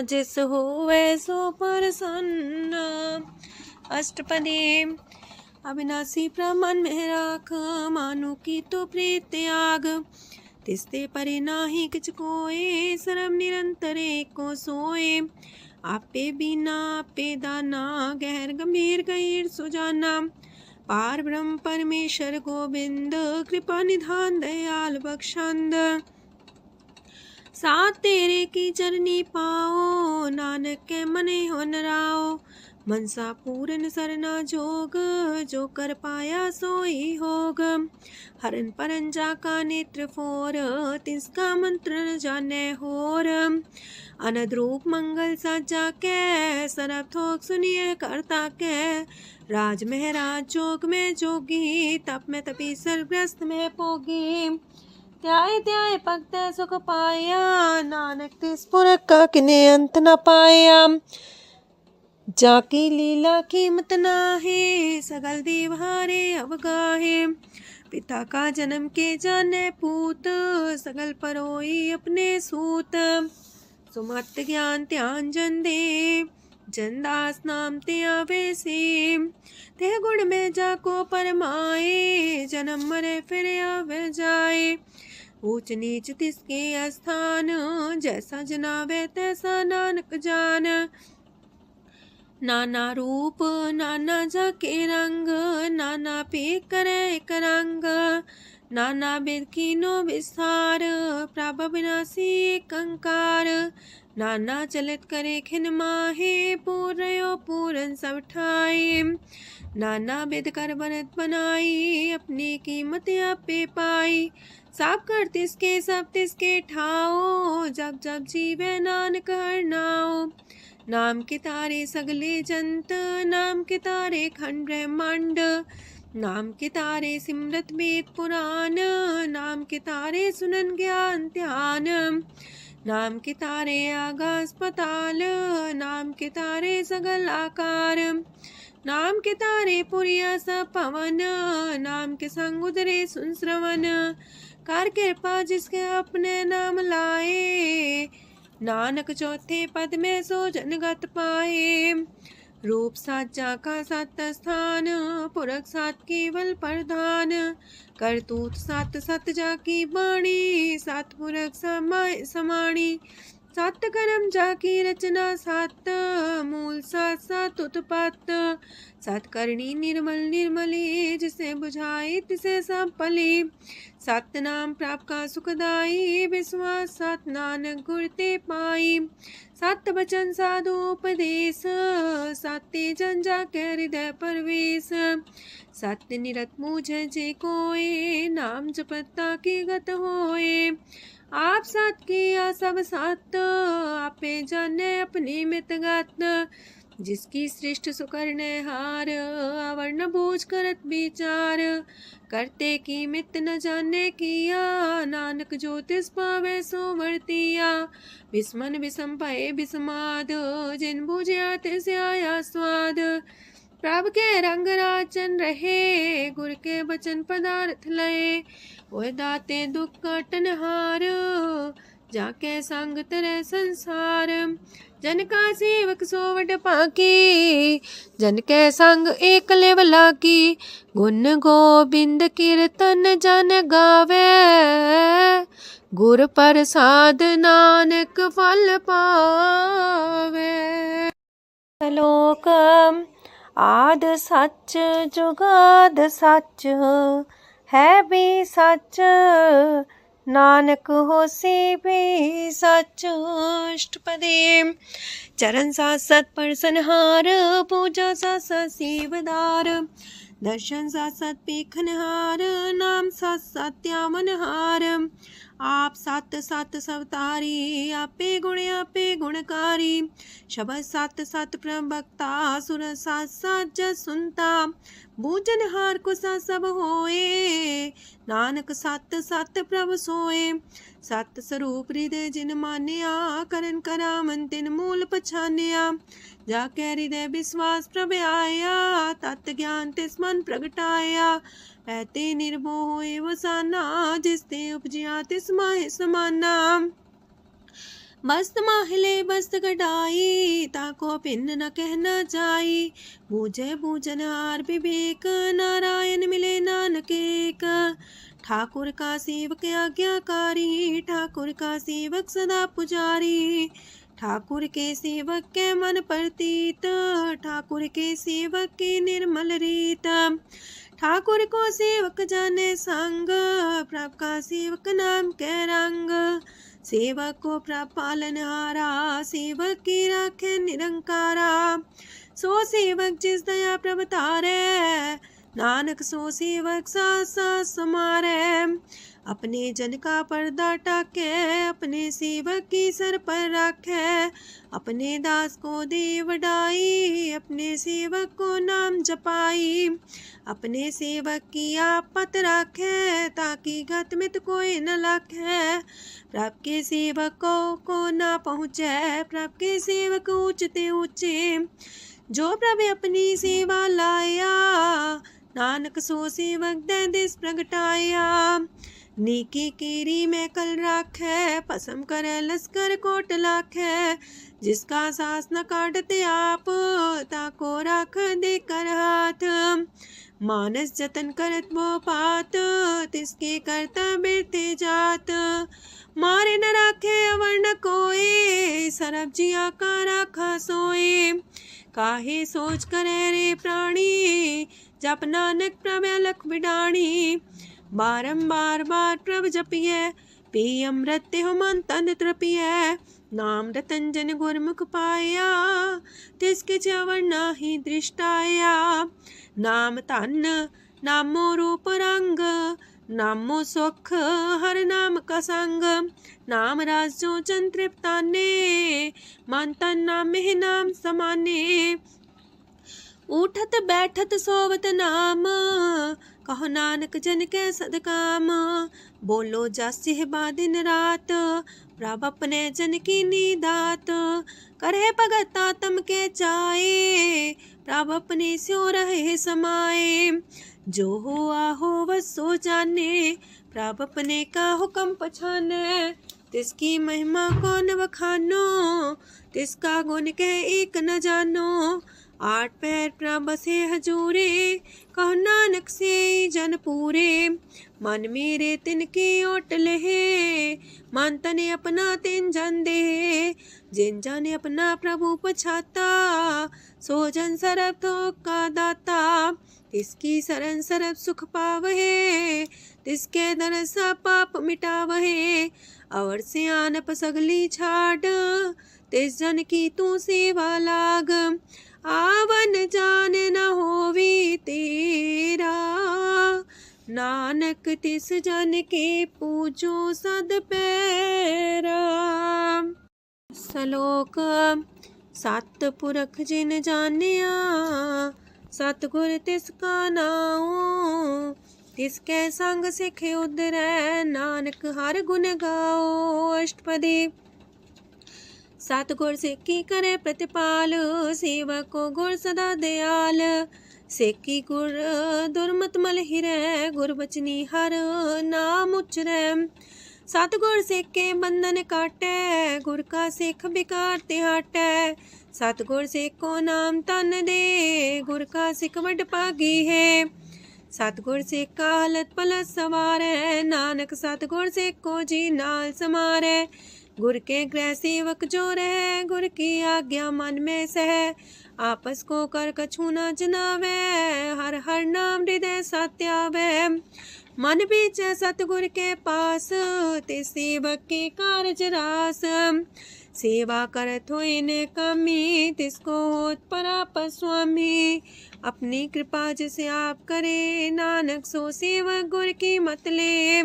जिस होवे सो प्रसन्न। अष्टपदी। अविनाशी प्रमन में राख, मानु की तो प्रीत त्याग। तिसते परे नाही किछ कोय, सर्व निरंतर एको सोए। आपे बिना आपे दाना, गहर गंभीर गहीर सुजाना। पार ब्रह्म परमेश्वर गोविंद, कृपा निधान दयाल बख्शंद। साथ तेरे की चरनी पाओ, नानक के मने हो नराओ। मनसा पूरन सरना जोग, जो कर पाया सोई होग। हरन परन जाका नेत्र फोर, तिसका मंत्र न जाने होर। अनद रूप मंगल साजा के, सरब थोक सुनिए करता के। राज महराज जोग में जोगी, तप में तपी सरग्रस्त में पोगी। त्याय त्याय भक्त सुख पाया, नानक तिस पुरख का किने अंत न पाया। जाकी लीला कीमत नाहे, सगल देव हारे अवगाहे। पिता का जन्म के जाने पूत, सगल परोई अपने सूत। सुमत ज्ञान ध्यान जन दे, जनदास नाम ते आवे से। ते गुण में जाको परमाए, जन्म मरे फिर आवे जाए। ऊंच नीच तिसके स्थान, जैसा जनावे तैसा नानक जान। नाना रूप नाना जाके रंग, नाना पे करे एक रंग। नाना विध कीनो विस्तार, प्रभ विनाशी एक अंकार। नाना चलित करे खिन माहे, पूर्यो पूरन सब ठाए। नाना विध कर बनत बनाई, अपनी कीमत आपे पाई। सब कर तिसके सब तिसके ठाओ, जब जब जीवे नानक हर नाओ। नाम के तारे सगले जंत, नाम के तारे खंड ब्रह्मांड। नाम के तारे सिमरत वेद पुराण, नाम के तारे सुनन ज्ञान ध्यान। नाम के तारे आकाश पाताल, नाम के तारे सगल आकार। नाम के तारे पुरिया सब पवन, नाम के संग उदरे सुन श्रवण। कर कृपा जिसके अपने नाम लाए, नानक चौथे पद में सो जनगत पाए। रूप साचा का सत स्थान, पुरख सात केवल प्रधान। करतूत सात सत जाकी बाणी, सात पुरख समाय समाणी। सात कर्म जाकी रचना सात, मूल सात सात उत्पत्त। सात करणी निर्मल निर्मली, जिसे बुझाई तिसे सब पली। सत नाम प्राप्त का सुखदाई, विश्वास सत नानक गुर ते पाई। सत वचन साधु उपदेश, सत्य जन जाके हृदय परवेश। सत्य निरत मुझे जे कोय, नाम जपता की गत होए। आप सत किया सब सत, आपे जाने अपनी मित गत। जिसकी सृष्टि सुकरने हार, अवर्ण बूझ करत विचार। करते की मित न जाने किया, नानक ज्योतिष पावे सो वर्तिया। विस्मन विषम भय विस्माद, जिन बुझिया तिस आया स्वाद। प्रभ के रंग राचन रहे, गुर के बचन पदार्थ लय। ओए दाते दुख काटन हार, जाके संग तेरे संसार। जन का सेवक सोवट पाकी, जन के संग एक लेवला की। गुण गोबिंद कीर्तन जन गावे, गुर प्रसाद नानक फल पावे। श्लोक आद सच जुगाद सच, है भी सच नानक होसी भी सच। अष्टपदी चरण साथ सत परसनहार, पूजा साथ साथ सेवदार। दर्शन साथ साथ पेखनहार, नाम साथ साथ त्यामनहार। आप सत सत सवतारी, आपे गुणकारी। शबद सत सत प्रभक्ता, सुर साथ साथ जस सुनता। बूझनहार को सा सब होए, नानक सत सत प्रभ सोए। सत स्वरूप हृदय जिन मानिया, करन करामन तिन मूल पछानिया। जाके हृदय विश्वास प्रभ आया, तत् ज्ञान तिस मन प्रगटाया। ऐते निर्भो होए वसाना, जिसते उपजिया तिस माहि समाना। मस्त माहिले बस्त कटाई, ताको भिन्न न कहना जाई। बूझे बूझनहार विवेक, नारायण मिले नानक एक। ठाकुर का सेवक आज्ञाकारी, ठाकुर का सेवक सदा पुजारी। ठाकुर के सेवक के मन प्रतीत, ठाकुर के सेवक की निर्मल रीत। ठाकुर को सेवक जाने संग, प्रभ का सेवक नाम के रंग। सेवक को प्रभ पालनहारा, सेवक की राखे निरंकारा। सो सेवक जिस दया प्रभ तारे, नानक सो सेवक साथ साथ समारे। अपने जन का पर्दा टाके, अपने सेवक की सर पर राखे। अपने दास को दे वडाई, अपने सेवक को नाम जपाई। अपने सेवक की आपत राखे, ताकि गत मित कोई न लाखे। प्रभ के सेवकों को ना पहुँचे, प्रभ के सेवक ऊंचते ऊंचे। जो प्रभ अपनी सेवा लाया, नानक सो सेवक दे दिस प्रगटाया। नीकी कीरी में कल राखे, पसम करे लश्कर कोट लाखे। जिसका सास न काटते आप, ताको राख दे कर हाथ। मानस जतन करत वो पात, तिसके करता बिरते जात। मारे न राखे अवर न कोए, सरब जिया का राखा सोए। काहे सोच करे रे प्राणी, जप नानक प्रभ अलख बिडाणी। बारंबार बार प्रभ जपिए, पी अमृत हो मन तन तृपिए। नाम रतन जन गुरमुख पाया, तिसके चवर नाही दृष्टाया। नाम धन नामो रूप रंग, नामो सुख हर नाम का संग। नाम राज जो जन तृप्ताने, मन तन नाम में नाम समाने। उठत बैठत सोवत नाम, कहो नानक जन के सदकाम। बोलो जस बा दिन रात, प्रभ अपने जन की नीदात। करे भगत आत्म के चाए, प्रभ अपने स्यो रहे समाए। जो हो आहो वसो जाने, प्रभ अपने का हुक्म पछाने। तिसकी महिमा कौन बखानो, तिसका गुण के एक न जानो। आठ पैर प्रभ बसे हजूरे, कहो नानक से जन पूरे। मन मेरे तिनकी ओट लहे, मन तने अपना तिन जन दे। जिन जन अपना प्रभु पछाता, सो जन सरब थोक का दाता। तिसकी शरण सरब सुख पावहे, तिसके दरसा पाप मिटावहे। अवर से आनप सगली छाड़, तिस जन की तू सेवा लाग। आवन जान न होवी तेरा, नानक तिस जन के पूजो सद पैरा। श्लोक सत पुरख जिन जानिया, सतगुर तिसका नाओ। तिसके संग सिख उदरै, नानक हर गुण गाओ। अष्टपदी सतगुर सिक्की करे प्रतिपाल, सेवक को गुर सदा दयाल। सेकी गुर दुर्मत मल हिरै, गुर बचनी हर नाम उचरै। सतगुर सिख के बंधन काटै, गुर का सिख बिकार ते हटै। सतगुर सिख को नाम तन दे, गुर का सिख वड भागी है। सतगुर सिख का हलत पलत सवारै, नानक सतगुर सिख को जी नाल समारै। गुर के गृह सेवक जो रह, गुर की आज्ञा मन में सह। आपस को कर कछु न जनावै, हर हर नाम हृदय सत्यावै। मन बीचै सतगुर के पास, ते सेवक के कारज रास। सेवा करत होए ने कामी, तिसको होत परापस स्वामी। अपनी कृपा जिसे आप करे, नानक सो सेवक गुर की मत ले।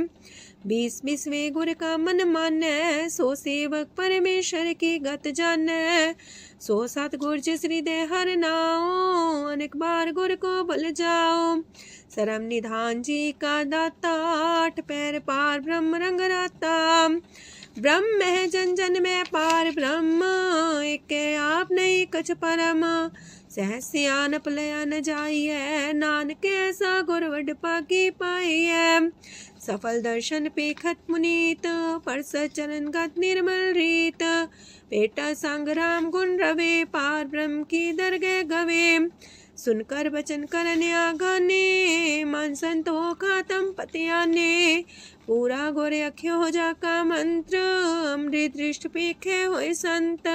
20 गुर का मन मानै, सो सेवक परमेश्वर की गत जानै। सो सतगुर जिस हृदय हर नाओ, अनेक बार गुर को बल जाओ। सरम निधान जी का दाता, 8 पैर पार ब्रह्म रंग राता। ब्रह्म है जन जन में पार ब्रह्म, एक आप नहीं कछ परम। सहस सियानप लया न जाइए, नानक ऐसा गुर वड पागी पाइए। सफल दर्शन पेखत मुनीत, परसत चरण गत निर्मल रीत। पेटा संग राम गुण रवे, पार ब्रह्म की दरगह गवे। सुनकर बचन करन आगाने, मन संतो खातम पतियाने। पूरा गोरे अख्यो हो जाका मंत्र, अमृत दृष्ट पेखे होए संत।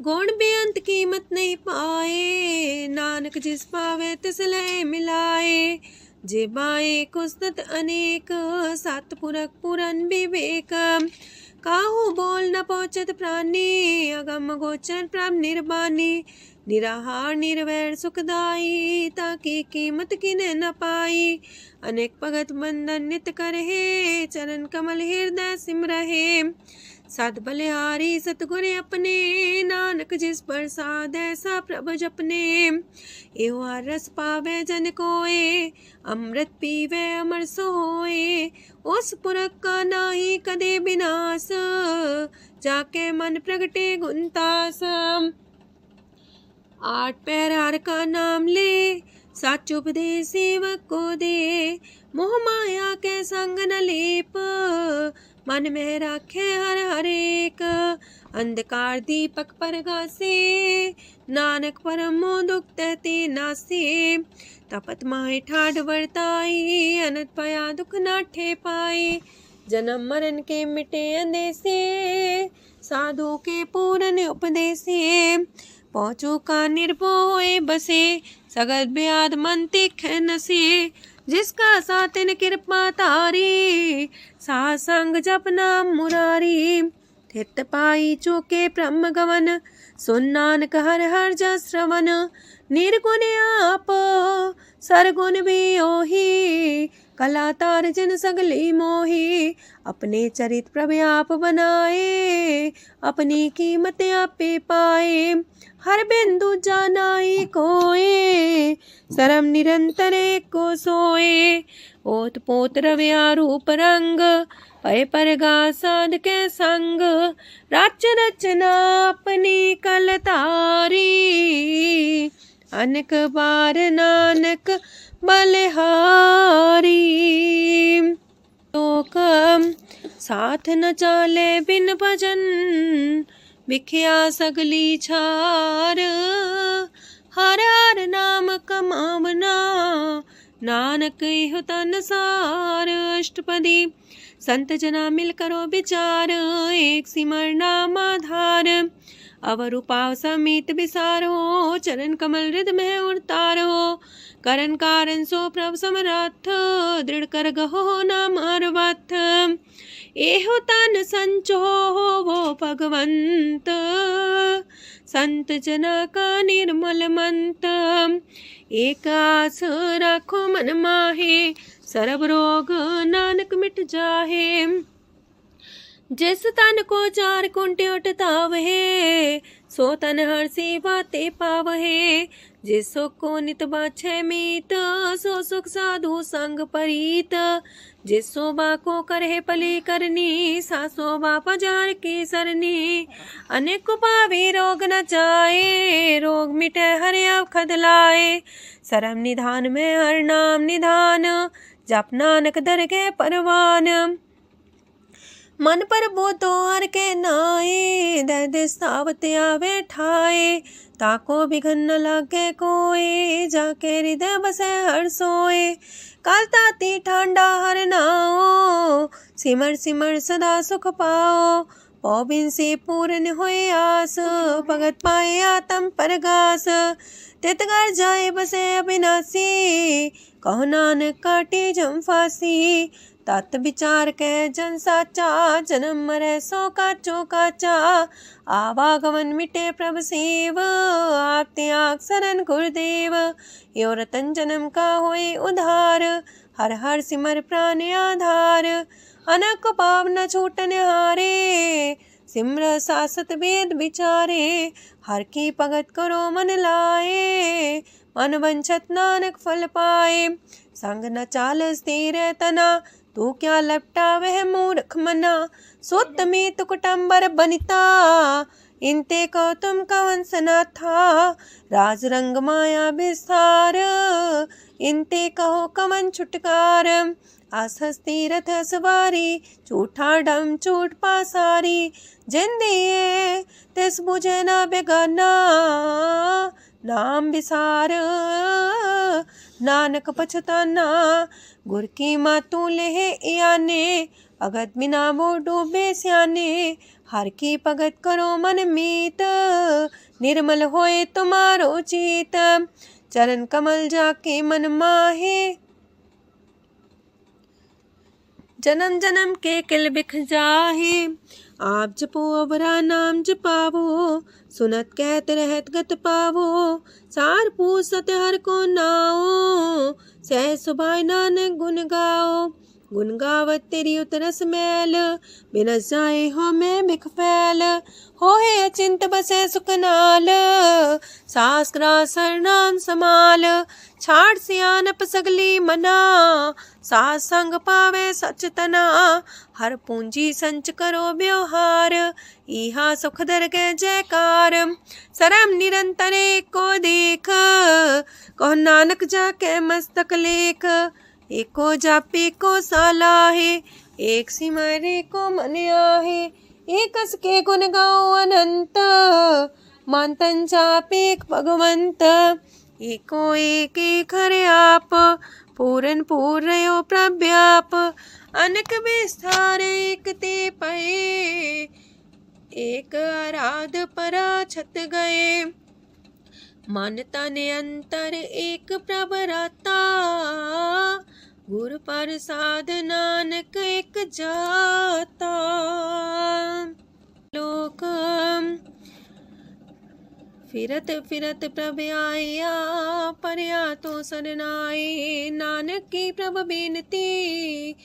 गुण बेअंत कीमत नहीं पाए, नानक जिस पावे तिस लय मिलाए। जे बाए कुस्तत अनेक, सतपुरख पुरन विवेक। काहू बोल न पहुँचत प्राणी, अगम गोचर प्रभ निर्बानी। निराहार निर्वैर सुखदाई, ताकि कीमत किने न पाई। अनेक भगत बंधन नित करहे, चरण कमल हृदय सिमरहे। सत बलिहारी सतगुर अपने, नानक जिस प्रसाद ऐसा प्रभु जपने। एहो रस पावे जन कोय, अमृत पीवे अमर सोए। उस पुरख का नाही कदे विनाश, जाके मन प्रगटे गुणतास। 8 पैर हर का नाम ले, सच उपदेश सेवक को दे। मोह माया के संग न लेप, मन में राखे हर हर एक। अंधकार दीपक परगासे, नानक परमो दुख तहते नासे। तपत माहे ठाड वर्ताई, अनंत पया दुख नाठे पाए। जन्म मरण के मिटे अंदेसे, साधु के पूरन उपदेसे। पहुँचो का निर्भय बसे, सगत ब्याद मन तिख नसे। जिसका सातिन कृपा तारी, साध संग जप नाम मुरारी। थित पाई चूके ब्रह्म गवन, सुन नानक हर हर जस श्रवण। निर्गुण आप सरगुण भी ओही, कला तार जिन सगली मोही। अपने चरित प्रभ आप बनाए, अपनी कीमत आपे पाए। हर बिंदु जानाई कोय, सरम निरंतर को सोए। ओत पोत रव्या रूप रंग, पय परगा साध के संग। राच रचना अपनी कल तारी, अनेक बार नानक बलिहारी। लोक साथ न चाले बिन भजन, बिखिया सगली छार। हर हर नाम कमावना, नानक इहो तन सार। अष्टपदी संत जना मिल करो विचार, एक सिमर नाम आधार। अवर उपाव समीत विसारो, चरण कमल हृदय में उतारो। करण कारण सो प्रभ समरथ, दृढ़ कर गहो नाम अर्वथ। एहो तन संचो वो भगवंत, संत जना का निर्मल मंत। एक आस राखो मन माहे, सर्व रोग नानक मिट जाहे। जिस तन को 4 कुंटे उठतावहे, सो तन हर सेवा ते पावहे। जिस सुख को नित बाछे मीत, सो सुख साधु संग परीत। जिस शोभा को करहे पली करनी, सा शोभा पजार की सरनी। अनेक पावे रोग न जाए, रोग मिटे हरे अवखद लाए। सरम निधान में हर नाम निधान, जप नानक दरगह परवान। मन पर बोधो हर के नाए, दे दे सावत आवे ठाए। ताको बिघन न लागे कोई, जाके हृदय बसे हर सोए। काल ताती ठांडा हर नाओ, सिमर सिमर सदा सुख पाओ। पौबिन से पूर्ण होए आस, भगत पाए आत्म परगास। तितगर जाए बसे अविनाशी, कहो नानक काटे जम फांसी। तत् विचार के जन साचा, जन्म मरे सो काचो काचा। आवागमन मिटे प्रभ सेव, आप त्याग शरण गुरुदेव। यो रतन जन्म का होए उधार, हर हर सिमर प्राण आधार। अनक पाप न छूटन हारे, सिमर सासत वेद विचारे। हर की भगत करो मन लाए, मन वंचत नानक फल पाए। संग न चाल स्थिर तना, तू क्या लपटा वह मूर्ख मना। सुत में तु कुटुम्बर बनिता, इनते को तुम कवन सना था। राज रंग माया विस्तार, इनते कहो कवन छुटकार। आसस्ती रथ सवारी, झूठा डम झूठ पासारी। जिंदिए तिस बुझे न बेगाना, नाम विसार नानक पछताना। गुर की मातू लेहे याने, भगत बिना वो डूबे स्याने। हर की भगत करो मन मीत, निर्मल होए तुम्हारो चित। चरण कमल जाके मन माहे, जन्म जन्म के किल बिख जाहे। आप जपो अवरा नाम जपावो, सुनत कहत रहत गत पावो। सार पूसत हर को नाओ, सह सुभाय नानक गुण गाओ। गुण गावत तेरी उतरस मैल, बिनस जाए हो मैं बिख फैल। हो है अचिंत बसे सुखनाल, सास ग्रास हर नाम समाल। छाड़ सियानप सगली मना, सास संग पावे सच तना। हर पूंजी संच करो व्यवहार, इहा सुख दर के जयकार। सरम निरंतर को देख, कहो नानक जाके मस्तक लेख। एको जापे को सालाहे, एक सिमरे को मन आहे। एक कस के गुण गाओ अनंत, मानतन जापे भगवंत। एको एक एक हरे आप, पूरन पूर्यो प्रव्याप। अनक विस्तार एक ते पए, एक आराध परा छत गए। मन तन अंतर एक प्रभ राता, गुर प्रसाद नानक एक जाता। लोक फिरत फिरत प्रभ आया, परया तो सरनाए। नानक की प्रभ बेनती,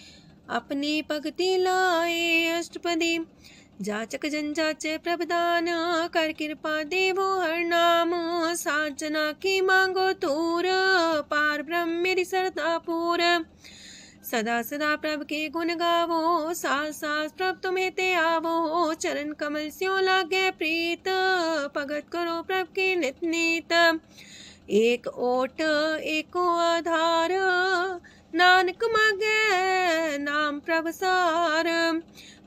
अपनी भगति लाए। अष्टपदी जाचक जन जाचे प्रभदान, कर कृपा देवो हर नाम। सात जना की मांगो तूर, पार ब्रह्म मेरी सरदा पूर। सदा सदा प्रभ के गुण गावो, सास सास प्रभ तुम्हें ते आवो। चरण कमल स्यों लागे प्रीत, भगत करो प्रभ के नित नीत। एक ओट एको आधार, नानक मांगे नाम प्रभ सार।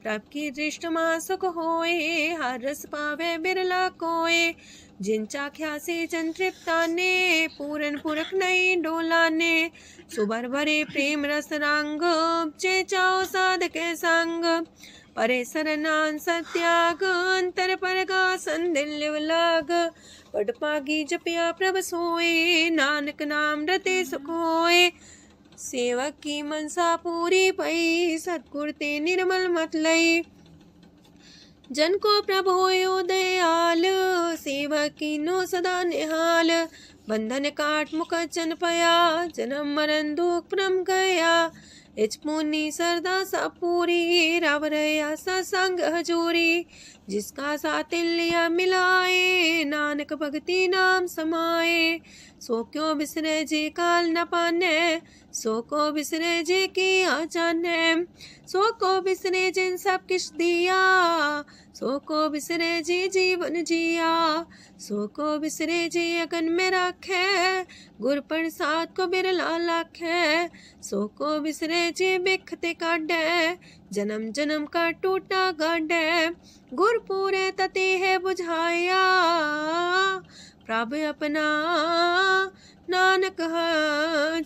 प्रभ की दृष्ट मां सुख होए, हर रस पावे बिरला कोय। जिन चाख्या से जन तृप्ताने, पूरन पुरख नहीं डोलाने। सुबर भरे प्रेम रस रंग, जे चाओ साधके संग। परे सरनान सत्याग, अंतर परगा संदिल लाग। पट पागी जपिया प्रभ सोए, नानक नाम रते सुख होए। सेवक की मनसा पूरी पई, सतगुर ते निर्मल मत लई। जन को प्रभु होयो दयाल, सेवक कीनो सदा निहाल। बंधन काट मुख चन पया, जन्म मरण दुख परम गया। इच पुनि सरदा सा पूरी, रव रया सत्संग हजूरी। जिसका सातिल्य मिलाए, नानक भगति नाम समाए। सो क्यों बिसरे जे काल न पाने, सो को बिसरे जे की आ जाने। सो को बिसरे जिन सब किछ दिया, सो को बिसरे जी जीवन जिया। सो को बिसरे जी अगन में राखे, गुर प्रसाद को बिरला लाखे। सो को बिसरे जी बिख ते काढे, जन्म जन्म का टूटा गढ़ गुरपुरे तते है बुझाया। प्रभु अपना नानक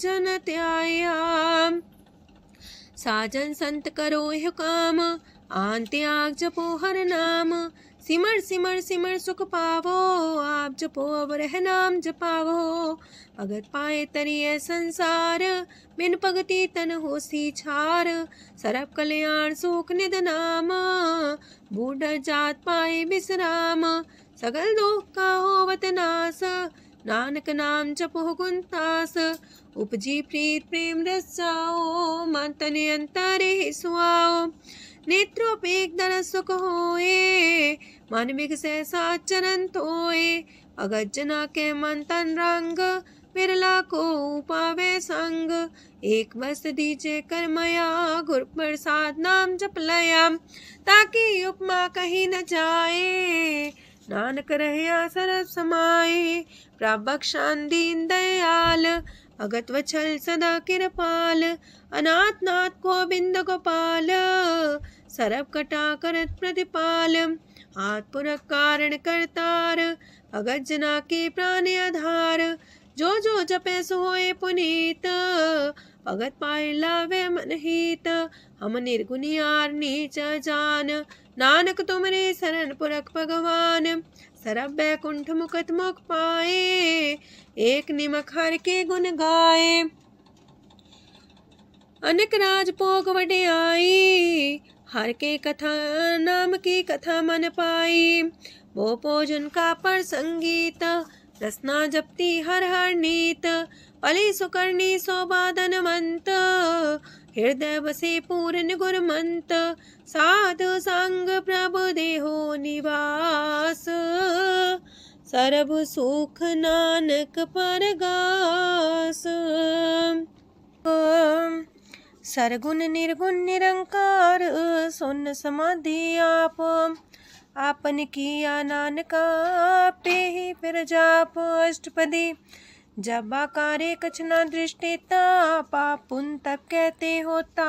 जन त्याया। साजन संत करो यह काम आन त्याग जपो हर नाम। सिमर सिमर सिमर सुख पावो आप जपो अब रह नाम जपावो। भगत पाए तरिए संसार बिन भगति तन होसी छार। सरब कल्याण सुख निध नाम बूढ़ जात पाए विश्राम। सगल दुख का होवत नाश नानक नाम जपो गुणतास। उपजी प्रीत प्रेम रस जाओ मन तन अंतरे सुआओ। नेत्रोपेक दर सुख होए मन विगसे सात चरण तोए। अगत जना के मन तन रंग बिरला को पावे संग। एक बस दीजे कर्मया गुर प्रसाद नाम जप लया। ताकि उपमा कहीं न जाए नानक रहे सरब समाए। प्रभु बख्शान दीन दयाल अगत वछल सदा कृपाल। अनाथ नाथ गोविंद गोपाल सरब कटा करत प्रतिपाल। हाथ पुरख कारण करतार भगत जना के प्राण आधार। जो जो जपे सो होए पुनीत भगत पाए लावे मन हित। हम निर्गुनियार नीच जान नानक तुमरे शरण पुरख भगवान। सरब बैकुंठ मुकत मुख पाए एक निमक हर के गुण गाए। अनेक राज भोग वड्याई हर के कथा नाम की कथा मन पाई। वो भोजन का पर संगीत रसना जपती हर हर नीत। पली सुकर्णी सौबाधनवंत हृदय बसे पूर्ण गुरमंत। साधु संग प्रभु देहो निवास सरब सुख नानक परगास। सरगुण निर्गुण निरंकार सुन समाधि आप। आपन किया नानका पे ही फिर जाप। अष्टपदी जब आकारे कछ न दृष्टिता पाप पुन तब कहते होता।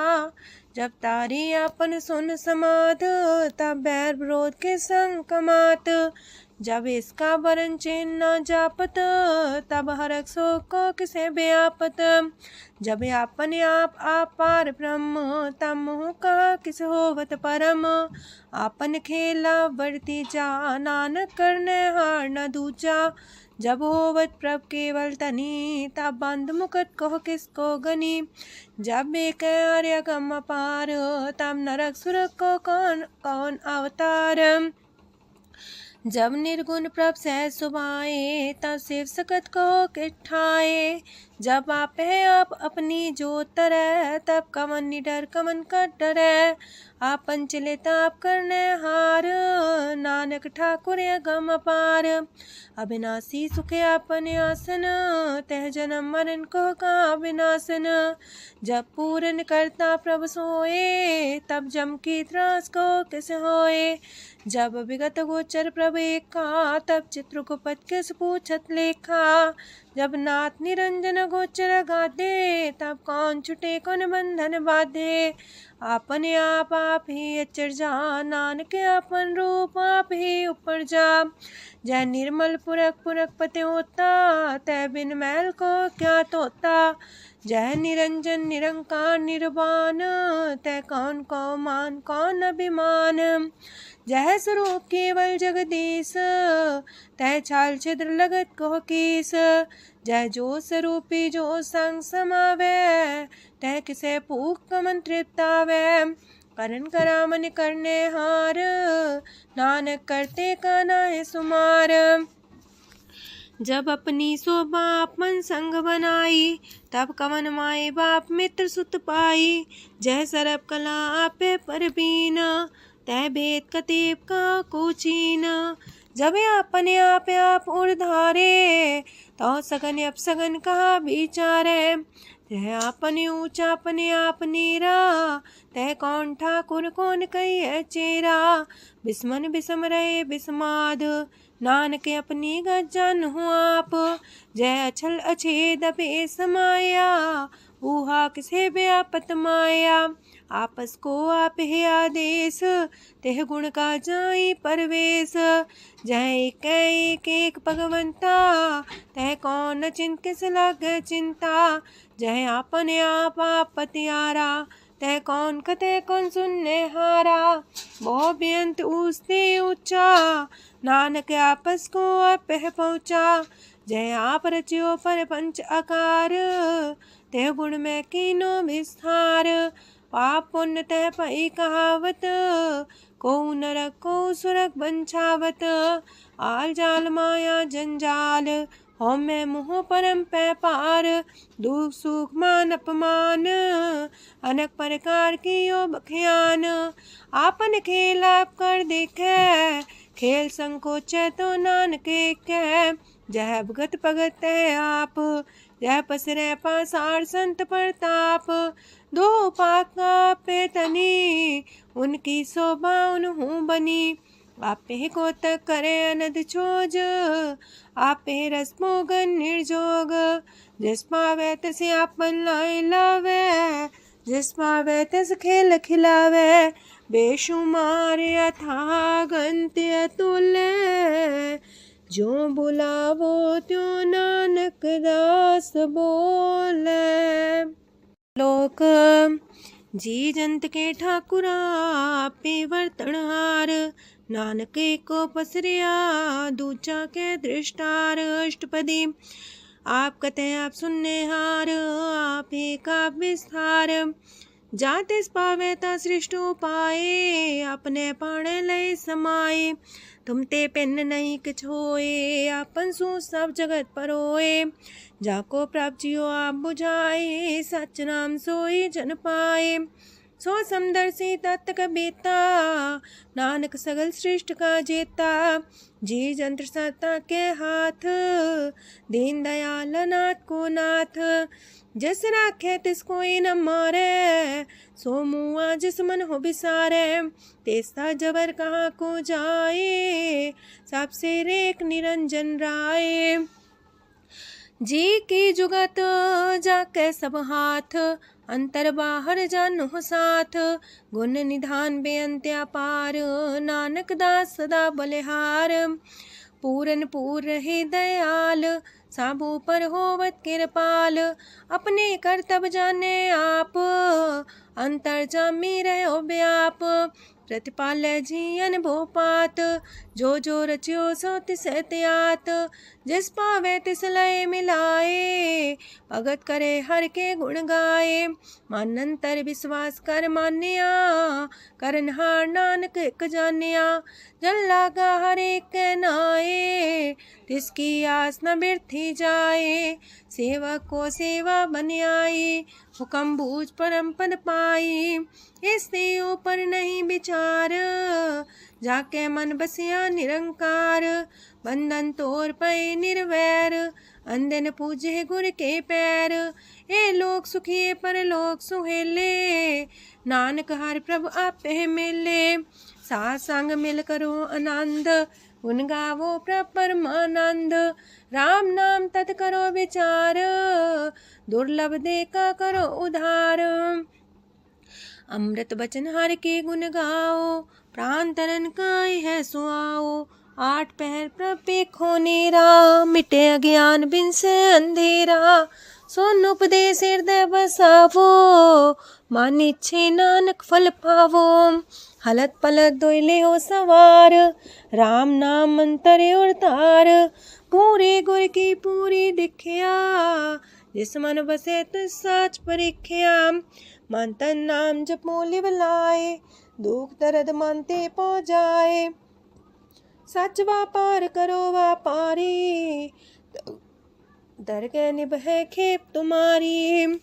जब तारी आपन सुन समाध तब बैर विरोध के संग कमात। जब इसका वरण चिन्ह न जापत तब हरक शोक को किसे व्यापत। जब आपने आप पार ब्रह्म तब मोह का किस होवत परम। आपन खेला बढ़ती जा नानक करने हार न दूजा। जब होवत प्रभ केवल तनी तब बंद मुकट कहो किसको गनी। जब एक आर्य गम पार तब नरक सुरक को कौन कौन अवतार। जब निर्गुण प्रभ सह सुभाए तब शिव सकत को किठाए। जब आप है आप अपनी जो तरह तब कमन निडर कमन का डरे। आपन चले ताप करने हार नानक ठाकुर गम अपार। अविनाशी सुख आपन आसन तह जन्म मरण को का विनाशन। जब पूर्ण करता प्रभु सोए तब जम की त्रास को किस होए। जब विगत गोचर प्रभु एका तब चित्रगुप्त किस पूछत लेखा। जब नाथ निरंजन गोचर गादे तब कौन छुटे कौन बंधन बाधे। आपने आप ही अचर जा नानक आपन रूप आप ही ऊपर जा। जय निर्मल पुरख पुरख पते होता तय बिन मैल को क्या तोता। जय निरंजन निरंकार निर्वाण तय कौन को मान कौन अभिमान। जय स्वरूप केवल जगदीश तय छाल छिद्र लगत को कीस। जय जो स्वरूपी जो संग समावे तय किसे पूक कमन तृप्तावे। करण करा मन करने हार नानक करते का नाय सुमार। जब अपनी शोभा अपन संग बनाई तब कवन माए बाप मित्र सुत पाई। जय सरब कला आपे परबीन तय भेद कतीब का कोचीन। जब अपने आप उर्धारे तो सगन अपसगन कहा विचारे। तह अपने ऊंचा अपने आप नीरा तह कौन ठाकुर कौन कही चेरा। बिस्मन बिसम रहे बिस्माद नानक अपनी गजन हो आप। जय अछल अछेद पे समाया ऊहा किसे व्यापत माया। आपस को आप है आदेश, तेह गुण का जाई परवेश। जय एक एक भगवंता, तह कौन चिंत किस लग चिंता। जय आपने आप पतियारा, तह कौन कते कौन सुनने हारा। बहु बेअंत ऊसते ऊंचा, नानक आपस को आप पहुँचा। जय आप रचियो पर पंच आकार, तेह गुण में कीनो विस्तार। पाप पुण्य तह पई कहावत, को नरक को सुरग बंछावत। आल जाल माया जंजाल, हो मैं मुँह परम पै पार। दुख सुख मान अपमान, अनेक प्रकार की यो बखियान। आपन खेल आप कर देखे, खेल संकोच तो नानक कह। जह भगत भगत है आप, जह पसरे पासार संत प्रताप। दो पाका पेतनी, उनकी शोभा उन्हू बनी। आपे को तक करे अनद छोज, आपे रस मोगन निर्जोग। जिस पावे तसे आपन लाई लावे, जिस पावे तस खेल खिलावे। बेशुमार अथागंत अतुल्य, जो बुलावो त्यों नानक दास बोले। लोक जी जंत के ठाकुरा, आपे वर्तनहार। नानक को पसरिया, दूजा के दृष्टार। अष्टपदी आप कते आप सुनने हार, आप एक आप विस्तार। जातिस पावे ता सृष्ट पाए, अपने पाणे लय समाए। तुम ते पिन नहीं किछ होए, आपन सु सब जगत परोए। जाको प्राप्त जियो आप बुझाए, सच नाम सोई जन पाए। सो समदर्शी तत्क बेता, नानक सगल सृष्ट का जेता। जी जंत्र सत्ता के हाथ, दीन दयाल नाथ को नाथ। जिस राखे तिस कोई न मारे, सो मुआ जिस मन हो बिसारे। तेस्ता जबर कहाँ को जाए, सबसे रेख निरंजन राय। जी की जुगत जाके सब हाथ, अंतर बाहर जानो साथ। गुण निधान बेअंत अपार, नानक दास सदा बलिहार। पूरन पूर रहे दयाल, साबू पर होवत कृपाल। अपने करतब जाने आप, अंतर जामी रहो व्याप। प्रतिपाल्य जियन भोपात, जो जो रचियो सो तिस त्यात। जिस पावे तिस लय मिलाए, भगत करे हर के गुण गाए। मानंतर विश्वास कर मान्या, करनहार नानक एक जानिया। जल लागा हर एक नाए, तिसकी आस न बिरथी जाए। सेवक को सेवा बन आई, हुक्म बूझ परम पद पाई। इससे ऊपर नहीं विचार, जाके मन बसिया निरंकार। बंधन तोड़ पे निर्वैर, अंधन पूजे गुर के पैर। ए लोक सुखिए पर लोक सुहेले, नानक हर प्रभु आपे मिले। साथ संग मिल करो आनंद, गुण गावो प्रभु परमानंद। राम नाम तत् करो विचार, दुर्लभ देखा करो उधार। अमृत बचन हर के गुण गाओ, प्राण तरन काय है सुआओ। आठ पहर प्रभु खो नेरा, मिटे अज्ञान बिन से अंधेरा। सोन उपदेश हृदय बसावो, मान इच्छे नानक फल पावो। हलत पलत दोइले हो सवार, राम नाम मंत्र उड़तार। पूरे गुर की पूरी दिखिया, जिस मन बसे तिस साच परिख्या। मन तन नाम जपो लिव लाए, दुख दर्द मानते पो जाए। सच व्यापार करो व्यापारी, दरगह निभै खेप तुम्हारी।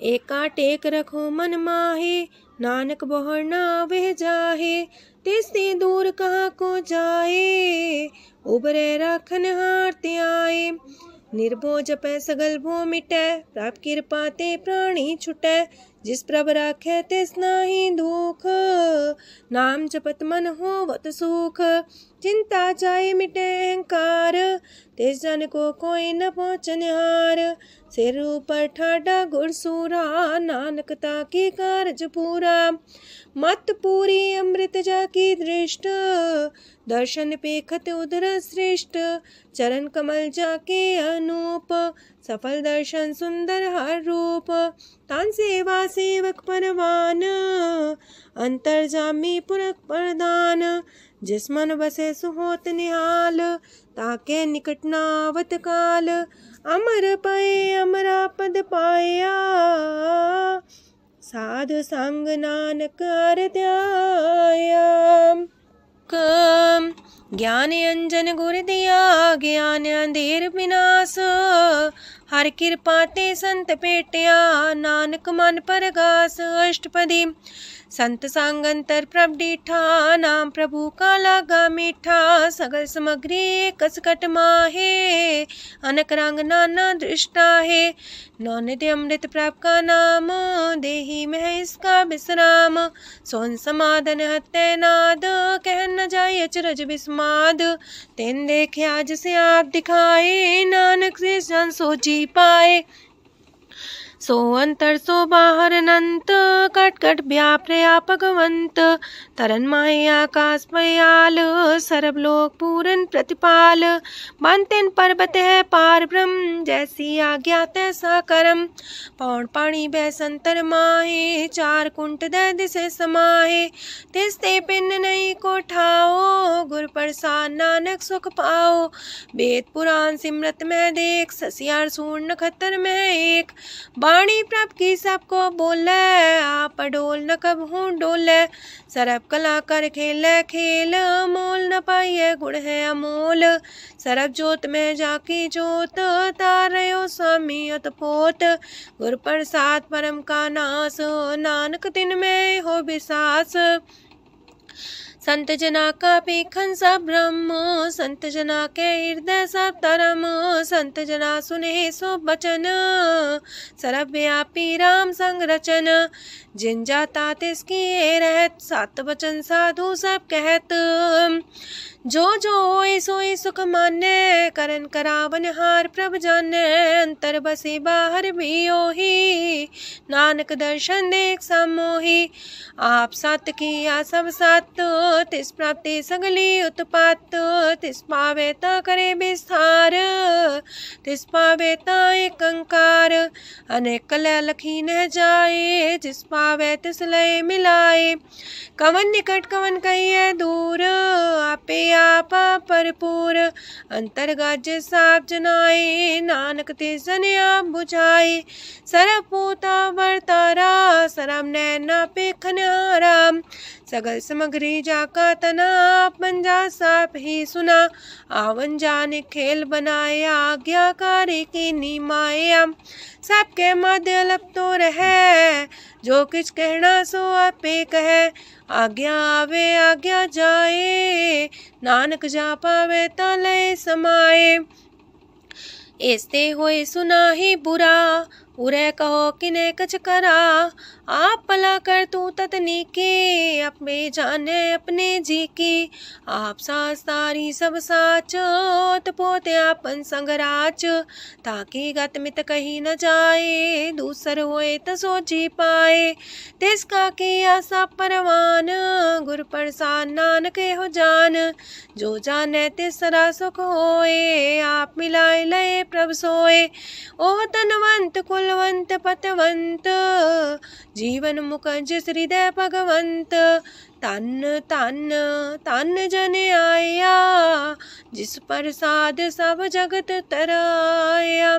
एका टेक रखो मन माहे, नानक बहुर ना वह जाहे। तिससे दूर कहाँ को जाए, उबरे राखन हार त्याए। निर्भो जपै सगल भो मिटै, प्रभ कृपा ते प्राणी छुटै। जिस प्रभ राखे तिस नाही दुख, नाम जपत मन होवत सुख। चिंता जाए मिटे अहंकार, तिस जन को कोई न पहुँचनिहार। सिर ऊपर ठाडा गुरसूरा, नानक ताकी कारज पूरा। मत पूरी अमृत जाकी दृष्ट, दर्शन पेखत उदर श्रेष्ठ। चरण कमल जाके अनूप, सफल दर्शन सुंदर हर रूप। तान सेवा सेवक परवान, अंतर जामी पुरख प्रदान। जिस मन बसे सुहोत निहाल, ताके निकट नावत काल। अमर पाए अमरा पद पाया, साधु संग नानक हर ध्याया। ज्ञान अंजन गुर दिया, ज्ञान अंधेर विनाश। हर कृपा ते संत पेटिया, नानक मन परगास। अष्टपदी संत संग अंतर प्रभ डीठा, नाम प्रभु का लागा मीठा। सगल सामग्री कसकट माहे, अनक रंग नाना दृष्टा है। नौनिधि अमृत प्रभ का नाम, देही में इसका विश्राम। सोन समाधन हत्ते नाद, कह न जाए अचरज विस्माद। तेन देखे आज से आप दिखाए, नानक से जन सो जी पाए। सो अंतर सो बाहर अनंत, कट कट व्याप रया भगवंत। तरन माहे आकाश पयाल, सरब लोक पूरन प्रतिपाल। बनतेन पर्वत है पार ब्रह्म, जैसी आज्ञा तैसा करम। पौड़ पाणी बैसंतर माहे, चार कुंट दै दिसे समाहे। तिसते पिन नहीं को ठाओ, गुर प्रसाद नानक सुख पाओ। वेद पुराण सिमरत में देख, ससियार सूर नखत्तर में एक। वाणी प्रभ की सबको बोले, आप डोल न कबहू डोले। सरब कला कर खेले खेल, मोल न पाइए गुण है अमोल। सरब जोत में जाकी जोत, तारयो स्वामी अतपोत। गुर प्रसाद परम का नास, नानक तिन में हो विसास। संत जना का पेखन सब ब्रह्म, संत जना के हृदय सब धर्म। संत जना सुने सो बचन, सरब व्यापी राम संग रचन। जिन जाता तिसकी रहत, सात वचन साधु सब कहत। जो जो होए सोए सुख माने, करन करावन हार प्रभ जाने। अंतर बसे बाहर भी ओही, नानक दर्शन देख समोही। आप सत किया सब सत, तिस प्राप्ति सगली उत्पात। तिस पावे ता करे विस्तार, तिस पावे ता एक अंकार। अनेक कलय लखी न जाए, जिस पावे तिस लय मिलाए। कवन निकट कवन कहिए दूर, आपे आपा भरपूर। अंतर गाजे साप जनाए, नानक तिस जन आप बुझाए। सरब पूता वर्तारा, सरब नैना पेखन हारा। सगल सामग्री जाका तना, आप मंजा साप ही सुना। आवन जाने खेल बनाया, आज्ञाकारी की नीमाया। सबके मध्य लप तो रहे, जो किछ कहना सो आपे कहे। आज्ञा आवे आज्ञा जाए, नानक जा पावे ता लय समाए। ऐसते होए सुना ही बुरा, उरे कहो किने कछ करा। आप भला कर तू ततनी के, अपने जाने अपने जी की। आप सास तारी सब साच, पोते आपन संगराच। ताकि गत मित कही न जाए, दूसर होए त सो जी पाए। तिसका किया सब परवान, गुर प्रसाद नानक हो जान। जो जाने तिसरा सुख होए, आप मिलाए लय प्रभ सोए। ओह तनवंत कुलवंत पतवंत, जीवन मुकज हृदय भगवंत। तन तन तन जन आया, जिस प्रसाद सब जगत तराया।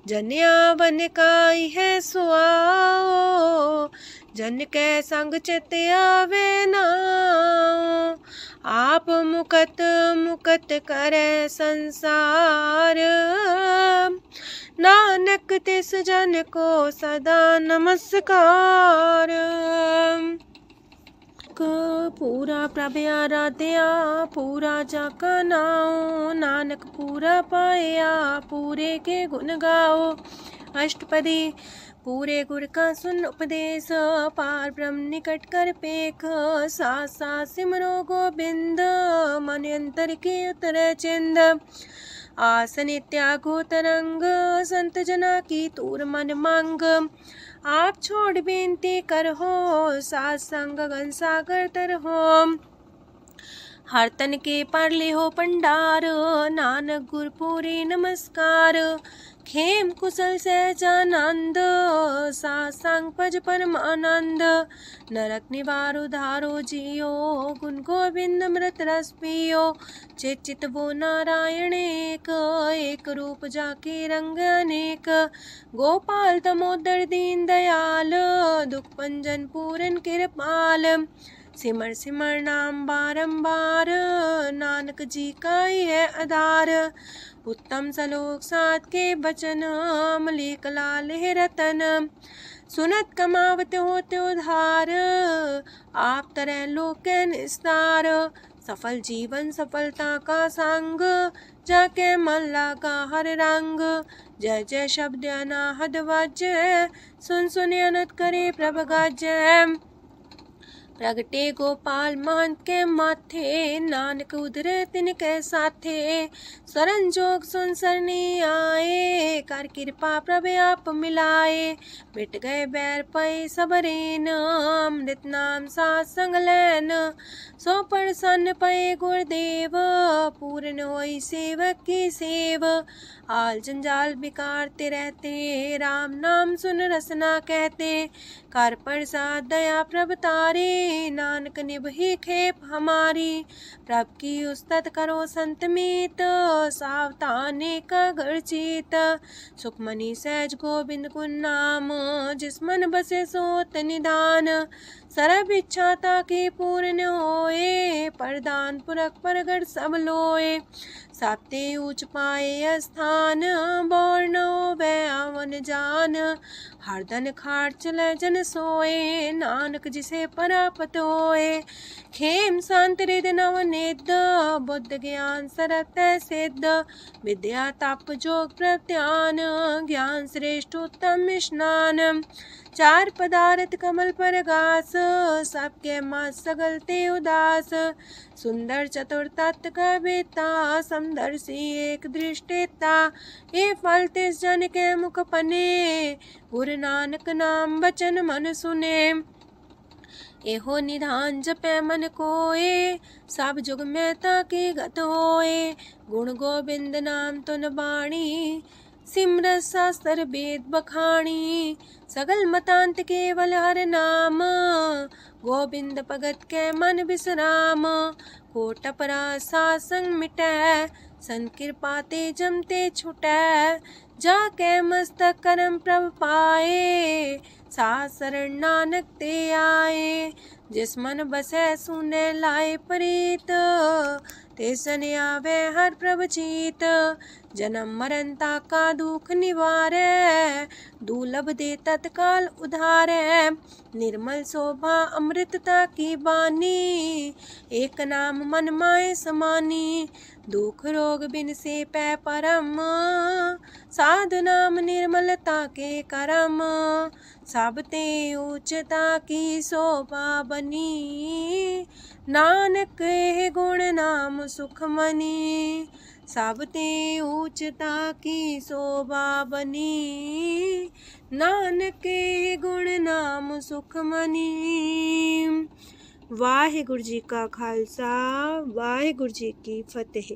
जन्या बन काई है सुआओ, जन के संग चित आवे नाओ। आप मुकत मुकत करे संसार, नानक तिस जन को सदा नमस्कार। पूरा प्रभ आराध्या, पूरा जाका नाओ। नानक पूरा पाया, पूरे के गुण गाओ। अष्टपदी पूरे गुर का सुन उपदेश, पार ब्रह्म निकट कर पेख। साथ साथ सिमरो गोबिंद, मन अंतर की उतरे चिंद। आसन त्यागो तरंग, संत जना की तूर मन मांग। आप छोड़ बेनती कर हो, सात संग गगन सागर तर हो। हर तन के पर ले हो पंडार, नानक गुर पूरी नमस्कार। खेम कुशल सहजानंद, सासंग पज परमानंद। नरक निवार उधारो जियो, गुण गोविंद मृत रस पियो। चित वो नारायण एक, एक रूप जाके रंग अनेक। गोपाल दामोदर दीन दयाल, दुख पंजन पूरन कृपाल। सिमर सिमर नाम बारंबार, नानक जी का है आधार। उत्तम सलोक साध के बचन, अमलेख लाल है रतन। सुनत कमावत होते उधार, आप तरह लोक निस्तार। सफल जीवन सफलता का संग, जाके मन लागा हर रंग। जय जय शब्द अनाहद वाजय, सुन सुन अनत करे प्रभ गाजय। प्रगटे गोपाल महंत के माथे, नानक उधरे तिनके साथे। शरण जोग सुन सरनी आए, कर कृपा प्रभ आप मिलाए। मिट गए बैर पै सबरेन, अमृत नाम साथ संग लैन। सो प्रसन्न पै गुरुदेव, पूर्ण होई सेवक की सेव। आल जंजाल बिकारते रहते, राम नाम सुन रसना कहते। कर प्रसाद दया प्रभ तारे, नानक निभहि खेप हमारी। प्रभ की उस्तत करो संत मीत, सावधाने का घर चीत। सुखमणि सहज गोविंद गुण नाम, जिस मन बसे सोत निधान। सर्व इच्छा ताकी पूर्ण होए, प्रदान पुरख परगट सब लोए। साते ऊंच पाए स्थान, बोर न होवे आवन जान। हर धन खाट चले जन सोए, नानक जिसे परापत होए। खेम शांत हृद नव निध, बुद्ध ज्ञान सरत सिद्ध। विद्या तप जोग प्रत्यान, ज्ञान श्रेष्ठ उत्तम स्नान। चार पदार्थ कमल पर घास, सबके मास सगलते उदास। सुंदर चतुर तत्व का बेता, समदर्शी एक दृष्टिता। ये फल तिस जन के मुख पने, गुरु नानक नाम बचन मन सुने। एहो निधान जपै मन कोए, सब जुग में ताकी गत होए। गुण गोविंद नाम तुन बाणी, सिमरत शास्त्र वेद बखाणी। सगल मतांत केवल हर नाम, गोविंद भगत के मन विश्राम। कोट अपराध सात संग मिटै, संत कृपा ते जमते छुटै। जाके मस्तक करम प्रभ पाए, साथ शरण नानक ते आए। जिस मन बसै सुने लाए प्रीत, तिस जन आवे हर प्रभ चीत। जन्म मरण ताका दुख निवारै, दुर्लभ दे तत्काल उधारै। निर्मल शोभा अमृतता की बानी, एक नाम मन माए समानी। दुख रोग बिन से पै परम, साधु नाम निर्मलता के करम। सब ते ऊंचता की शोभा बनी, नानक है गुण नाम सुखमनी। सब ते ऊंचता की शोभा बनी, नानक है गुण नाम सुखमनी। वाहिगुरु जी का खालसा, वाहिगुरु जी की फतेह।